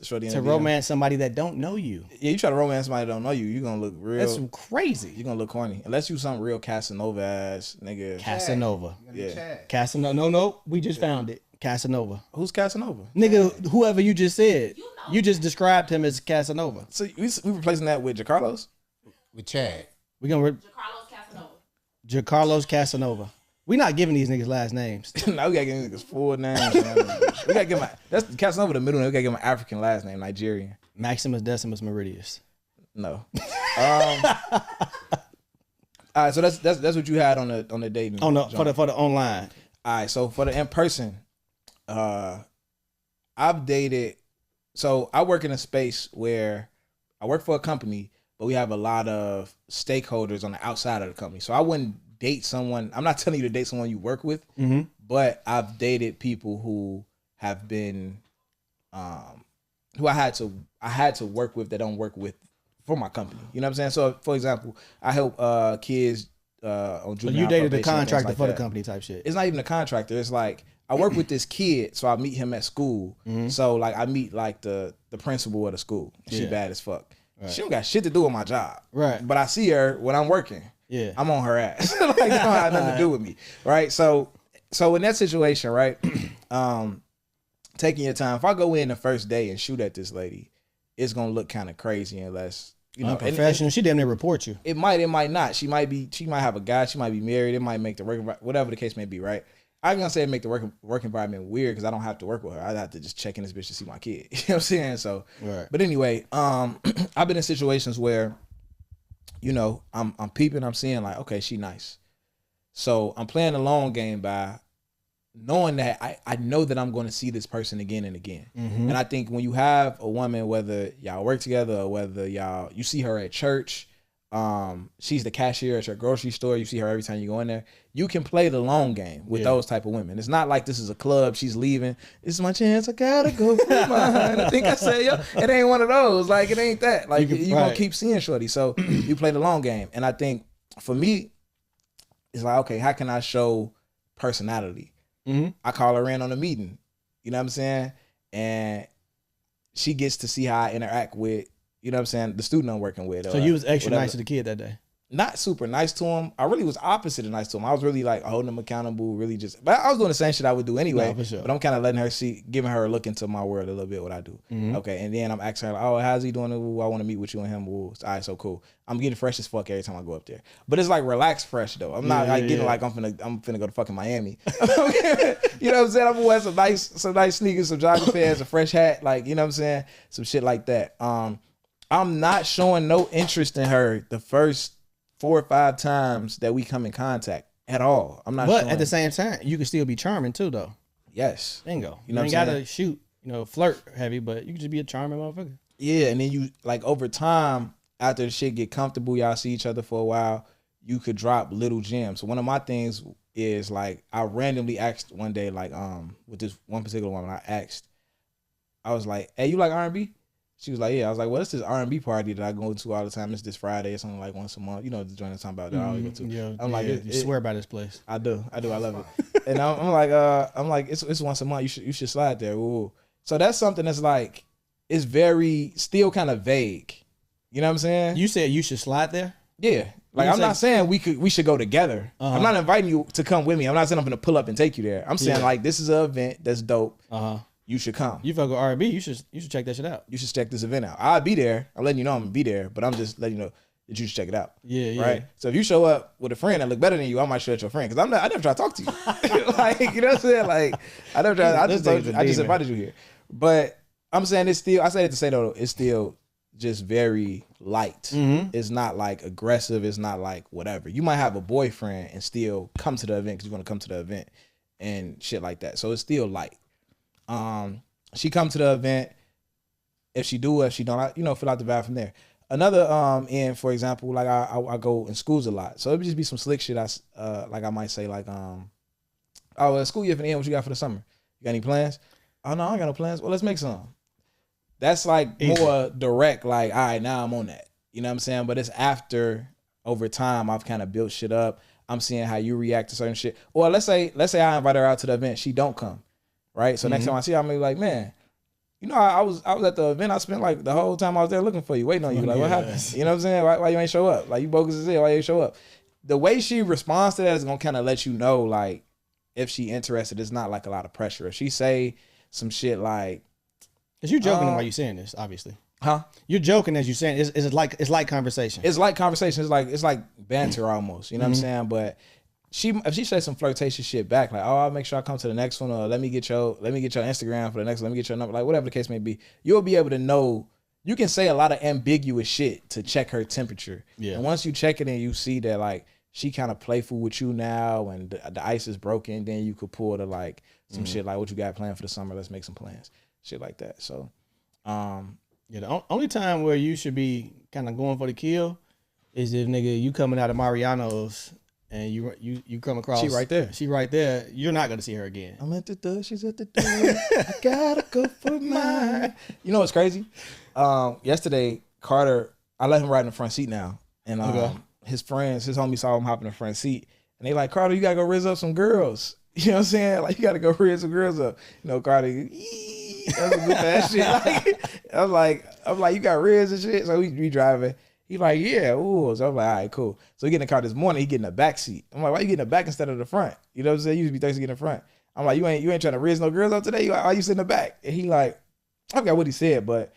S1: somebody that don't know you.
S2: Yeah, you try to romance somebody that don't know you, you're gonna look real.
S1: That's crazy.
S2: You're gonna look corny. Unless you some real Casanova ass nigga.
S1: Casanova.
S2: Yeah.
S1: Casanova. No, we just found it. Casanova.
S2: Who's Casanova?
S1: Nigga, whoever you just said. You just described him as Casanova.
S2: So we replacing that with Jacarlos?
S5: With Chad.
S1: We gonna
S6: Carlos Casanova.
S1: Jacarlos Casanova. We not giving these niggas last names.
S2: No, we gotta give these niggas full names. We gotta give him that's Casanova the middle name. We gotta give him an African last name, Nigerian.
S1: Maximus Decimus Meridius.
S2: No. All right, so that's what you had on the dating.
S1: Oh no, for the online.
S2: All right, so for the in person, I've dated. So I work in a space where I work for a company, but we have a lot of stakeholders on the outside of the company. So I wouldn't date someone. I'm not telling you to date someone you work with, but I've dated people who have been, who I had to work with that don't work with for my company. You know what I'm saying? So for example, I help kids on juvenile.
S1: So you dated the
S2: probation,
S1: contractor
S2: like
S1: for
S2: that.
S1: the company type shit.
S2: It's not even a contractor. It's like I work with this kid, so I meet him at school. So like I meet like the principal of the school. She bad as fuck. Right. She don't got shit to do with my job. Right. But I see her when I'm working. Yeah. I'm on her ass. Like it don't have nothing to do with me. Right. So in that situation, right, taking your time. If I go in the first day and shoot at this lady, it's gonna look kind of crazy unless
S1: unprofessional. She damn near report you.
S2: It might not. She might have a guy. She might be married. It might make the work, whatever the case may be. Right. I'm gonna say it make the work environment weird because I don't have to work with her. I have to just check in this bitch to see my kid. You know what I'm saying? So, right. But anyway, I've been in situations where, you know, I'm peeping, I'm seeing like, okay, she nice. So I'm playing the long game by knowing that I know that I'm going to see this person again and again. And I think when you have a woman, whether y'all work together or whether you see her at church, she's the cashier at your grocery store. You see her every time you go in there. You can play the long game with those type of women. It's not like this is a club. She's leaving. This is my chance. I gotta go for mine. I think I said, yo, it ain't one of those. Like, it ain't that. Like, you gonna keep seeing shorty. So you play the long game. And I think for me, it's like, okay, how can I show personality? I call her in on a meeting. You know what I'm saying? And she gets to see how I interact with, you know what I'm saying, the student I'm working with.
S1: So you was extra nice to the kid that day?
S2: Not super nice to him. I really was opposite of nice to him. I was really like holding him accountable, really just, but I was doing the same shit I would do anyway.
S1: No, for sure.
S2: But I'm kind of letting her see, giving her a look into my world a little bit, what I do. Okay, and then I'm asking her, like, oh, how's he doing? Ooh, I want to meet with you and him. Ooh, all right, so cool. I'm getting fresh as fuck every time I go up there. But it's like relaxed fresh though. I'm not like getting like I'm finna go to fucking Miami. You know what I'm saying? I'm gonna wear some nice sneakers, some jogging pants, a fresh hat, like, you know what I'm saying? Some shit like that. I'm not showing no interest in her the first 4 or 5 times that we come in contact at all. I'm not.
S1: But at the same time, you can still be charming too, though.
S2: Yes.
S1: Bingo.
S2: You know
S1: ain't
S2: what I'm
S1: gotta shoot, flirt heavy, but you can just be a charming motherfucker.
S2: Yeah, and then you like over time, after the shit get comfortable, y'all see each other for a while, you could drop little gems. So one of my things is like I randomly asked one day, like with this one particular woman, I was like, hey, you like R&B? She was like, yeah. I was like, well, it's this R&B party that I go to all the time. It's this Friday or something, like once a month. You know, the joint I'm talking about that I always go to.
S1: Yeah,
S2: I'm like,
S1: you swear by this place.
S2: I do. I love it. And I'm like, it's once a month. You should slide there. Ooh. So that's something that's like, it's very still kind of vague. You know what I'm saying?
S1: You said you should slide there?
S2: Yeah. Like, I'm not saying we should go together. I'm not inviting you to come with me. I'm not saying I'm gonna pull up and take you there. I'm saying like, this is an event that's dope. You should come.
S1: You fuck with R&B, you should check that shit out.
S2: You should check this event out. I'll be there. I'm letting you know I'm gonna be there, but I'm just letting you know that you should check it out.
S1: Yeah.
S2: Right? So if you show up with a friend that look better than you, I might show at your friend. Because I never try to talk to you. Like, you know what I'm saying? Like, I just invited you here. But I'm saying it's still, I say it to say though, it's still just very light. It's not like aggressive. It's not like whatever. You might have a boyfriend and still come to the event because you want to come to the event and shit like that. So it's still light. She come to the event. If she do, if she don't, fill out the vibe from there. Another end, for example, like I go in schools a lot, so it would just be some slick shit. I might say like school year for the end. What you got for the summer? You got any plans? Oh no, I ain't got no plans. Well, let's make some. That's like more direct. Like, all right, now I'm on that. You know what I'm saying? But it's after over time I've kind of built shit up. I'm seeing how you react to certain shit. Or let's say I invite her out to the event, she don't come. Right, so next time I see her, I'm gonna be like, man, I was at the event. I spent like the whole time I was there looking for you, waiting on you. Like, what happened? You know what I'm saying? Why you ain't show up? Like, you bogus as hell. Why you ain't show up? The way she responds to that is gonna kind of let you know, like, if she interested. It's not like a lot of pressure. If she say some shit like,
S1: cause you joking while you saying this, obviously.
S2: Huh?
S1: You're joking as you saying. It's like conversation.
S2: It's like conversation. It's like banter almost. You know what I'm saying? But if she says some flirtatious shit back, like, oh, I'll make sure I come to the next one, or let me get your Instagram for the next one, let me get your number, like whatever the case may be, you'll be able to know. You can say a lot of ambiguous shit to check her temperature. Yeah. And once you check it and you see that like she kind of playful with you now and the ice is broken, then you could pull to like some shit like, what you got planned for the summer? Let's make some plans. Shit like that. So,
S1: the only time where you should be kind of going for the kill is if nigga you coming out of Mariano's. And you come across.
S2: She right there.
S1: She right there. You're not gonna see her again.
S2: I'm at the door. She's at the door. I gotta go for mine. You know what's crazy? Yesterday, Carter, I let him ride in the front seat now, and his homies saw him hop in the front seat, and they like, Carter, you gotta go rizz up some girls. You know what I'm saying? Like, you gotta go rizz some girls up. Carter, that's a good ass shit. Like, I'm like, you got rizz and shit. So we driving. He like, yeah, ooh. So I'm like, all right, cool. So he get in the car this morning, he get in the back seat. I'm like, why you get in the back instead of the front? You know what I'm saying? You used to be thirsty to get in the front. I'm like, you ain't trying to rizz no girls up today? Why you sit in the back? And he like, I forgot what he said, but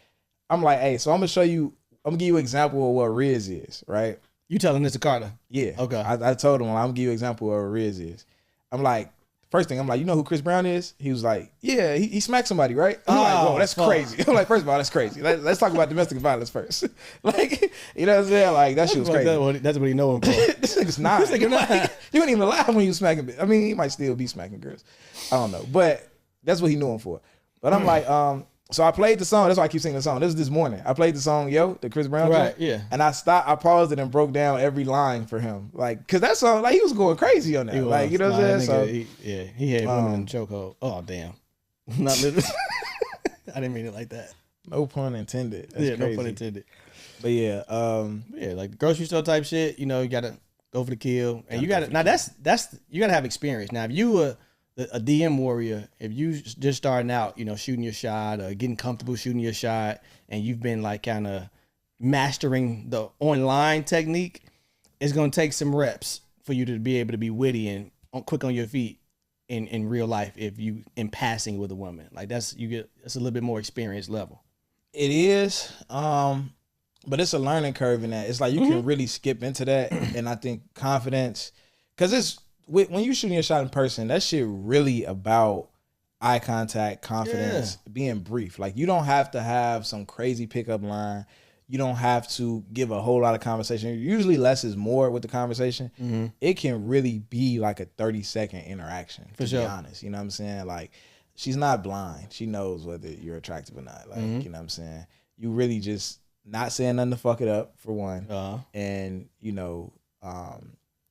S2: I'm like, hey, so I'm gonna give you an example of what rizz is, right?
S1: You telling this to Carter?
S2: Yeah.
S1: Okay.
S2: I told him, I'm gonna give you an example of what rizz is. I'm like, first thing, I'm like, you know who Chris Brown is? He was like, yeah, he smacked somebody, right? I'm like, whoa, that's crazy. I'm like, first of all, that's crazy. Let's talk about domestic violence first. Like, you know what I'm saying? Like, that shit was crazy.
S1: That's what he know him for.
S2: This nigga's not. This nigga not. You ain't even alive when you smacking. He might still be smacking girls. I don't know. But that's what he knew him for. But I'm like, So I played the song. That's why I keep singing the song. This is this morning. I played the song, Yo, the Chris Brown
S1: Right,
S2: joint.
S1: yeah.
S2: And I paused it and broke down every line for him. Like, cause that song, like he was going crazy on that. Like, you know what I'm saying? So
S1: he had women in the chokehold. Oh damn. Not literally. I didn't mean it like that.
S2: no pun intended. That's crazy.
S1: No pun intended.
S2: But yeah,
S1: like the grocery store type shit, you know, you gotta go for the kill. And you gotta that's you gotta have experience. Now if you a DM warrior, if you just starting out, you know, shooting your shot or getting comfortable shooting your shot, and you've been like kind of mastering the online technique, it's gonna take some reps for you to be able to be witty and quick on your feet in real life. If you in passing with a woman, like that's a little bit more experience level.
S2: it is. But it's a learning curve in that. It's like you can really skip into that, and I think confidence, because it's when you shooting your shot in person, that shit really about eye contact, confidence, being brief. Like you don't have to have some crazy pickup line. You don't have to give a whole lot of conversation. Usually less is more with the conversation. It can really be like a 30-second interaction, to be honest. You know what I'm saying? Like she's not blind. She knows whether you're attractive or not. Like, you know what I'm saying? You really just not saying nothing to fuck it up for one. And, you know,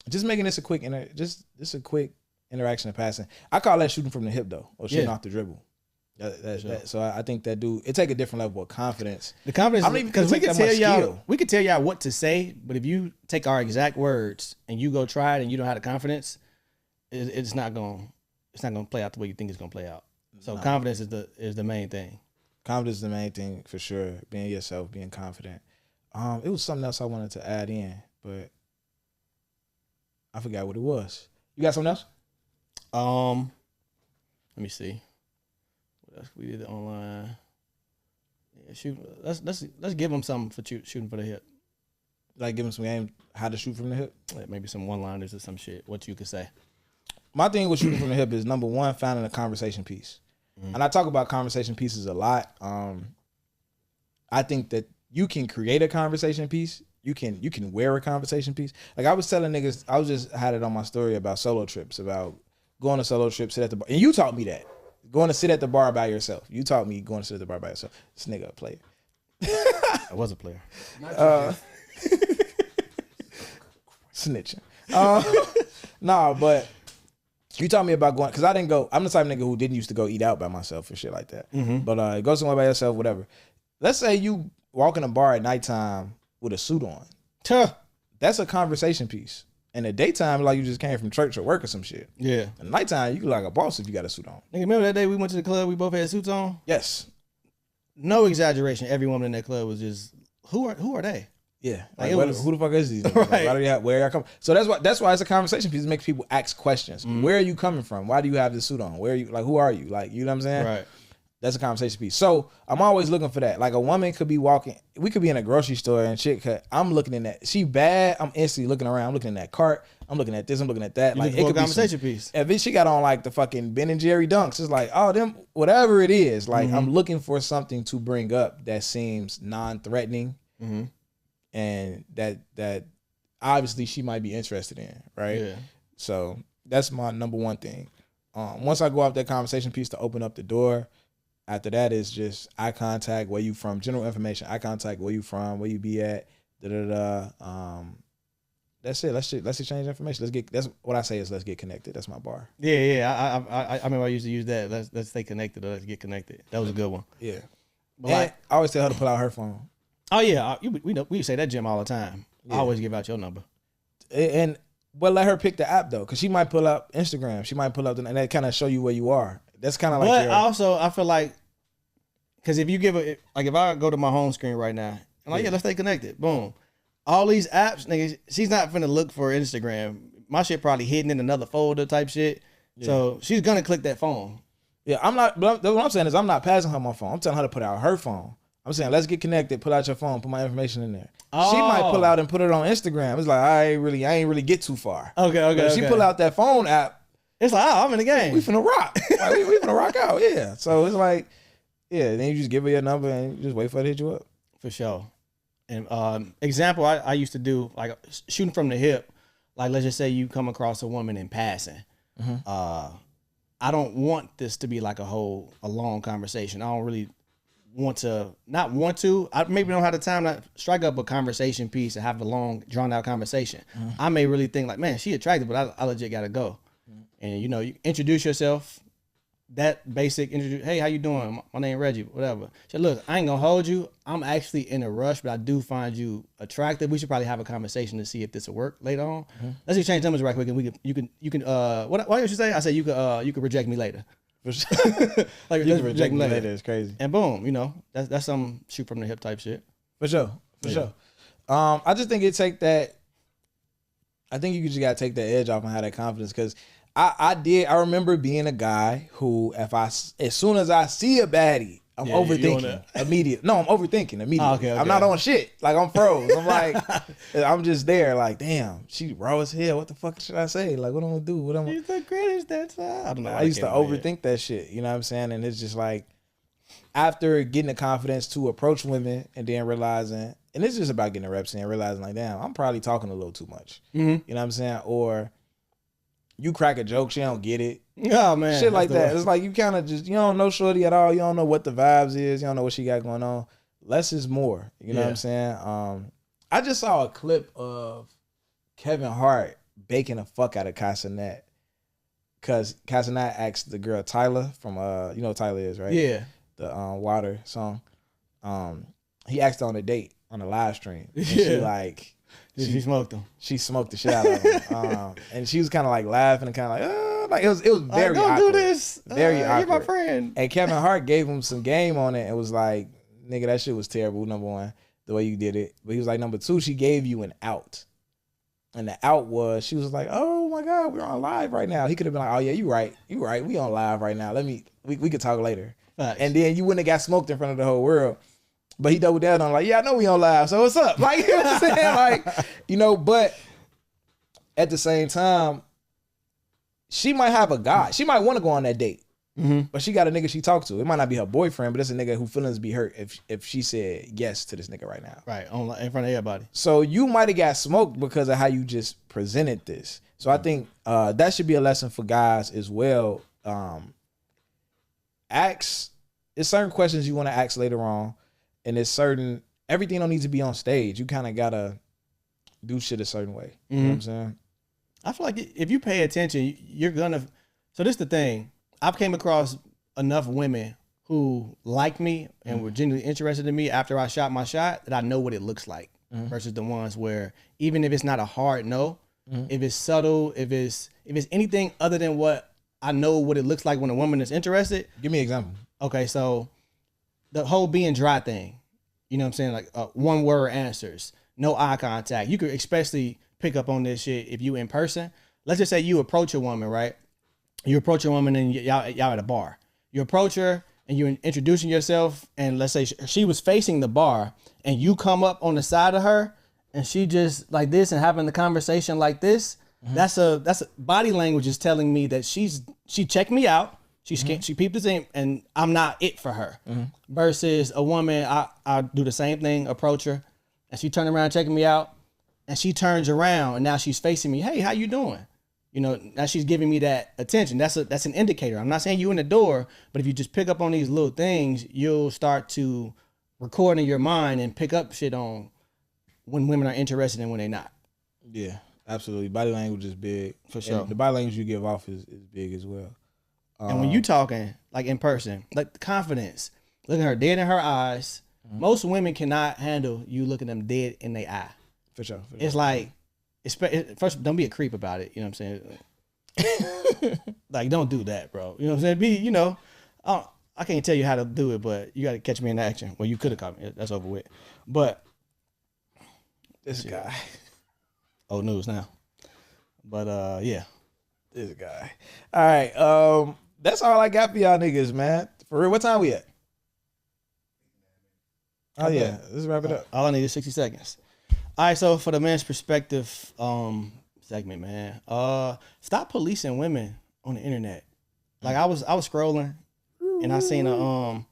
S2: just making this a quick a quick interaction and passing. I call that shooting from the hip though, or shooting off the dribble. So I think that it take a different level of confidence.
S1: The confidence, because we could tell y'all what to say, but if you take our exact words and you go try it and you don't have the confidence, it's not gonna play out the way you think it's gonna play out. So confidence is the main thing.
S2: Confidence is the main thing for sure. Being yourself, being confident. It was something else I wanted to add in, but I forgot what it was. You got something else?
S1: Let me see. What else we did online? Yeah, shoot. Let's give them something for shooting for the hip.
S2: Like give them some game how to shoot from the hip.
S1: Like maybe some one-liners or some shit. What you could say.
S2: My thing with shooting from the hip is number one, finding a conversation piece. And I talk about conversation pieces a lot. I think that you can create a conversation piece. You can wear a conversation piece. Like I was telling niggas, I had it on my story about solo trips, about going to solo trips, sit at the bar. And you taught me that. Going to sit at the bar by yourself. You taught me going to sit at the bar by yourself. This nigga a player.
S1: I was a player.
S2: Snitching. Nah, but you taught me about going, because I didn't go. I'm the type of nigga who didn't used to go eat out by myself and shit like that. But go somewhere by yourself, whatever. Let's say you walk in a bar at nighttime with a suit on. That's a conversation piece. In the daytime, like you just came from church or work or some shit. Yeah. In the nighttime, you look like a boss if you got a suit on.
S1: Nigga, remember that day we went to the club, we both had suits on?
S2: Yes.
S1: No exaggeration. Every woman in that club was just, who are they?
S2: Yeah. Like who the fuck is these? Right. Where y'all come? So that's why it's a conversation piece. It makes people ask questions. Where are you coming from? Why do you have this suit on? Where are you? Like, who are you? Like, you know what I'm saying? Right. That's a conversation piece. So I'm always looking for that. Like a woman could be walking. We could be in a grocery store and shit. I'm looking in that. She bad. I'm instantly looking around. I'm looking in that cart. I'm looking at this. I'm looking at that. Like it could be a conversation piece. If she got on like the fucking Ben and Jerry dunks, it's like, oh, them, whatever it is. Like I'm looking for something to bring up that seems non-threatening, and that obviously she might be interested in, right? Yeah. So that's my number one thing. Once I go off that conversation piece to open up the door, after that is just eye contact, where you from, general information, eye contact, where you from, where you be at, That's it. Let's exchange information. That's what I say is let's get connected. That's my bar.
S1: Yeah. I remember I used to use that. Let's stay connected or let's get connected. That was a good one.
S2: Yeah. But and I always tell her to pull out her phone.
S1: Oh yeah, we say that, Jim, all the time. Yeah. I always give out your number.
S2: But let her pick the app though, because she might pull up Instagram. She might pull up, and that kind of show you where you are. That's kind of like.
S1: But also, I feel like, because if you give if I go to my home screen right now, I'm like, let's stay connected. Boom. All these apps, nigga, she's not finna look for Instagram. My shit probably hidden in another folder type shit. Yeah. So she's gonna click that phone.
S2: Yeah, I'm not. But what I'm saying is, I'm not passing her my phone. I'm telling her to put out her phone. I'm saying, let's get connected. Pull out your phone. Put my information in there. Oh. She might pull out and put it on Instagram. It's like I ain't really get too far.
S1: Okay.
S2: But if she pull out that phone app,
S1: it's like, I'm in the game.
S2: We finna rock. Like, we finna rock out. Yeah. So it's like, yeah. Then you just give her your number and you just wait for her to hit you up.
S1: For sure. And example I used to do, like shooting from the hip, like let's just say you come across a woman in passing. I don't want this to be like a long conversation. I don't really I maybe don't have the time to strike up a conversation piece and have a long drawn out conversation. I may really think like, man, she attractive, but I legit gotta go. And you know, you introduce yourself, that basic introduce. Hey, how you doing? My name Reggie. Whatever. She said, look, I ain't gonna hold you. I'm actually in a rush, but I do find you attractive. We should probably have a conversation to see if this will work later on. Let's just change numbers right quick, and you can. What did you say? I said you could reject me later. Like
S2: You can reject me later. It's crazy.
S1: And boom, you know, that's some shoot from the hip type shit.
S2: For sure. I just think it take that. I think you just gotta take the edge off and have that confidence, because I remember being a guy who, as soon as I see a baddie, I'm overthinking immediately. No, I'm overthinking immediately. Okay. I'm not on shit. Like, I'm froze. I'm like, I'm just there. Like, damn, she raw as hell. What the fuck should I say? Like, what am I gonna do? What am I?
S1: She's the greatest dancer. I don't know.
S2: I used to overthink that shit. You know what I'm saying? And it's just like, after getting the confidence to approach women and then realizing, and it's just about getting the reps in, realizing like, damn, I'm probably talking a little too much. You know what I'm saying? Or you crack a joke, she don't get it.
S1: Oh man,
S2: shit like that. It's like you kind of just, you don't know shorty at all. You don't know what the vibes is. You don't know what she got going on. Less is more. You know what I'm saying? I just saw a clip of Kevin Hart baking the fuck out of Casanat, because Casanat asked the girl Tyler from you know who Tyler is, right?
S1: Yeah.
S2: The Water song. He asked her on a date on a live stream. And she like.
S1: She smoked him.
S2: She smoked the shit out of him, and she was kind of like laughing and kind of like it was very
S1: don't
S2: awkward.
S1: do this.
S2: Very awkward.
S1: You're my friend.
S2: And Kevin Hart gave him some game on it and was like, "Nigga, that shit was terrible. Number one, the way you did it." But he was like, number two, she gave you an out, and the out was she was like, "Oh my God, we're on live right now." He could have been like, "Oh yeah, you right, we on live right now. We could talk later."
S1: Nice.
S2: And then you wouldn't have got smoked in front of the whole world. But he doubled down on like, yeah, I know we on live, so what's up? Like, you know what I'm saying? Like, you know, but at the same time, she might have a guy. She might want to go on that date. But she got a nigga she talked to. It might not be her boyfriend, but it's a nigga who feelings be hurt if she said yes to this nigga right now.
S1: Right, in front of everybody. So
S2: you might have got smoked because of how you just presented this. So I think that should be a lesson for guys as well. There's certain questions you want to ask later on. And it's certain, everything don't need to be on stage. You kind of got to do shit a certain way. You know what I'm saying?
S1: I feel like if you pay attention, you're going to, so this is the thing. I've came across enough women who like me and were genuinely interested in me after I shot my shot that I know what it looks like versus the ones where even if it's not a hard no, if it's subtle, if it's anything other than what I know what it looks like when a woman is interested.
S2: Give me an example.
S1: Okay, so the whole being dry thing, you know what I'm saying? Like one word answers, no eye contact. You could especially pick up on this shit if you in person. Let's just say you approach a woman, right? You approach a woman and y'all at a bar. You approach her and you're introducing yourself, and let's say she was facing the bar and you come up on the side of her and she just like this and having the conversation like this. That's a body language is telling me that she checked me out. She peeped this in, and I'm not it for her. Versus a woman, I do the same thing, approach her, and she turned around checking me out, and she turns around, and now she's facing me. Hey, how you doing? You know, now she's giving me that attention. That's an indicator. I'm not saying you in the door, but if you just pick up on these little things, you'll start to record in your mind and pick up shit on when women are interested and when they're not.
S2: Yeah, absolutely. Body language is big.
S1: For sure.
S2: And the body language you give off is big as well.
S1: And when you talking like in person, like the confidence, looking her dead in her eyes, most women cannot handle you looking them dead in their eye.
S2: For sure.
S1: It's like, first, don't be a creep about it. You know what I'm saying? Like, don't do that, bro. You know what I'm saying? I can't tell you how to do it, but you got to catch me in action. Well, you could have caught me. That's over with. But
S2: this guy,
S1: old news now. But yeah,
S2: this guy. All right. That's all I got for y'all niggas, man. For real, what time we at? Oh yeah, let's wrap it up.
S1: All I need is 60 seconds. All right, so for the men's perspective segment, man, stop policing women on the internet. Like I was scrolling, and I seen a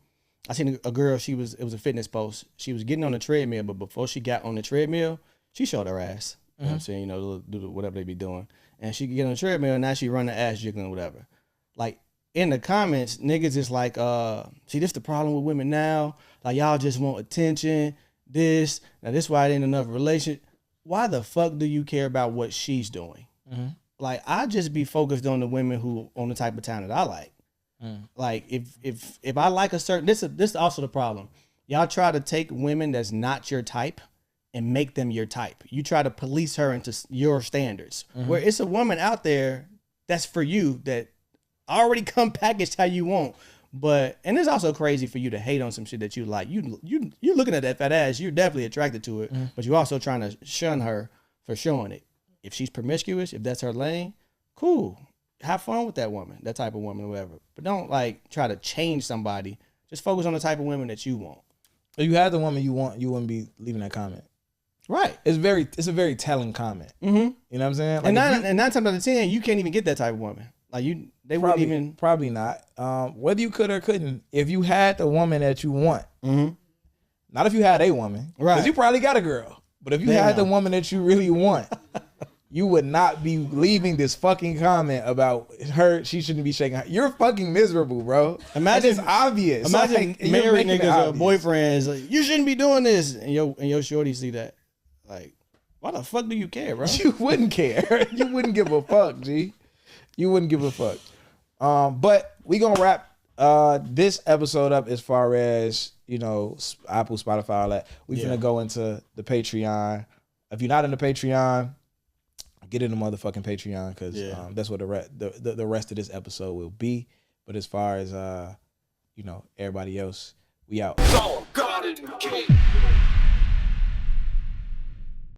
S1: girl. It was a fitness post. She was getting on the treadmill, but before she got on the treadmill, she showed her ass. You know what I'm saying? Do whatever they be doing, and she could get on the treadmill, and now she run the ass jiggling, whatever. Like, in the comments, niggas is like, see, this the problem with women now. Like, y'all just want attention. This why it ain't enough relation. Why the fuck do you care about what she's doing? Mm-hmm. Like, I just be focused on the women who on the type of talent I like. Like, if I like a certain, this is also the problem. Y'all try to take women that's not your type and make them your type. You try to police her into your standards. Where it's a woman out there that's for you that already come packaged how you want. But, and it's also crazy for you to hate on some shit that you like. You're looking at that fat ass, you're definitely attracted to it, but you're also trying to shun her for showing it. If she's promiscuous, if that's her lane, cool. Have fun with that woman, that type of woman, whatever. But don't like try to change somebody. Just focus on the type of women that you want.
S2: If you had the woman you want, you wouldn't be leaving that comment.
S1: Right.
S2: It's a very telling comment. Mm-hmm. You know what I'm saying? Like
S1: and 9 times out of 10, you can't even get that type of woman. Like they wouldn't even.
S2: Probably not. Whether you could or couldn't, if you had the woman that you want, not if you had a woman,
S1: right?
S2: Because you probably got a girl. But if you had the woman that you really want, you would not be leaving this fucking comment about her. She shouldn't be shaking her. You're fucking miserable, bro.
S1: Imagine
S2: it's obvious.
S1: Imagine married niggas or boyfriends. Like, you shouldn't be doing this, and your shorty see that. Like, why the fuck do you care, bro?
S2: You wouldn't care. You wouldn't give a fuck, G. You wouldn't give a fuck. But we gonna wrap this episode up as far as, you know, Apple, Spotify, all that. We finna go into the Patreon. If you're not in the Patreon, get in the motherfucking Patreon, because that's what the rest of this episode will be. But as far as you know, everybody else, we out.
S4: It's all God in the cake.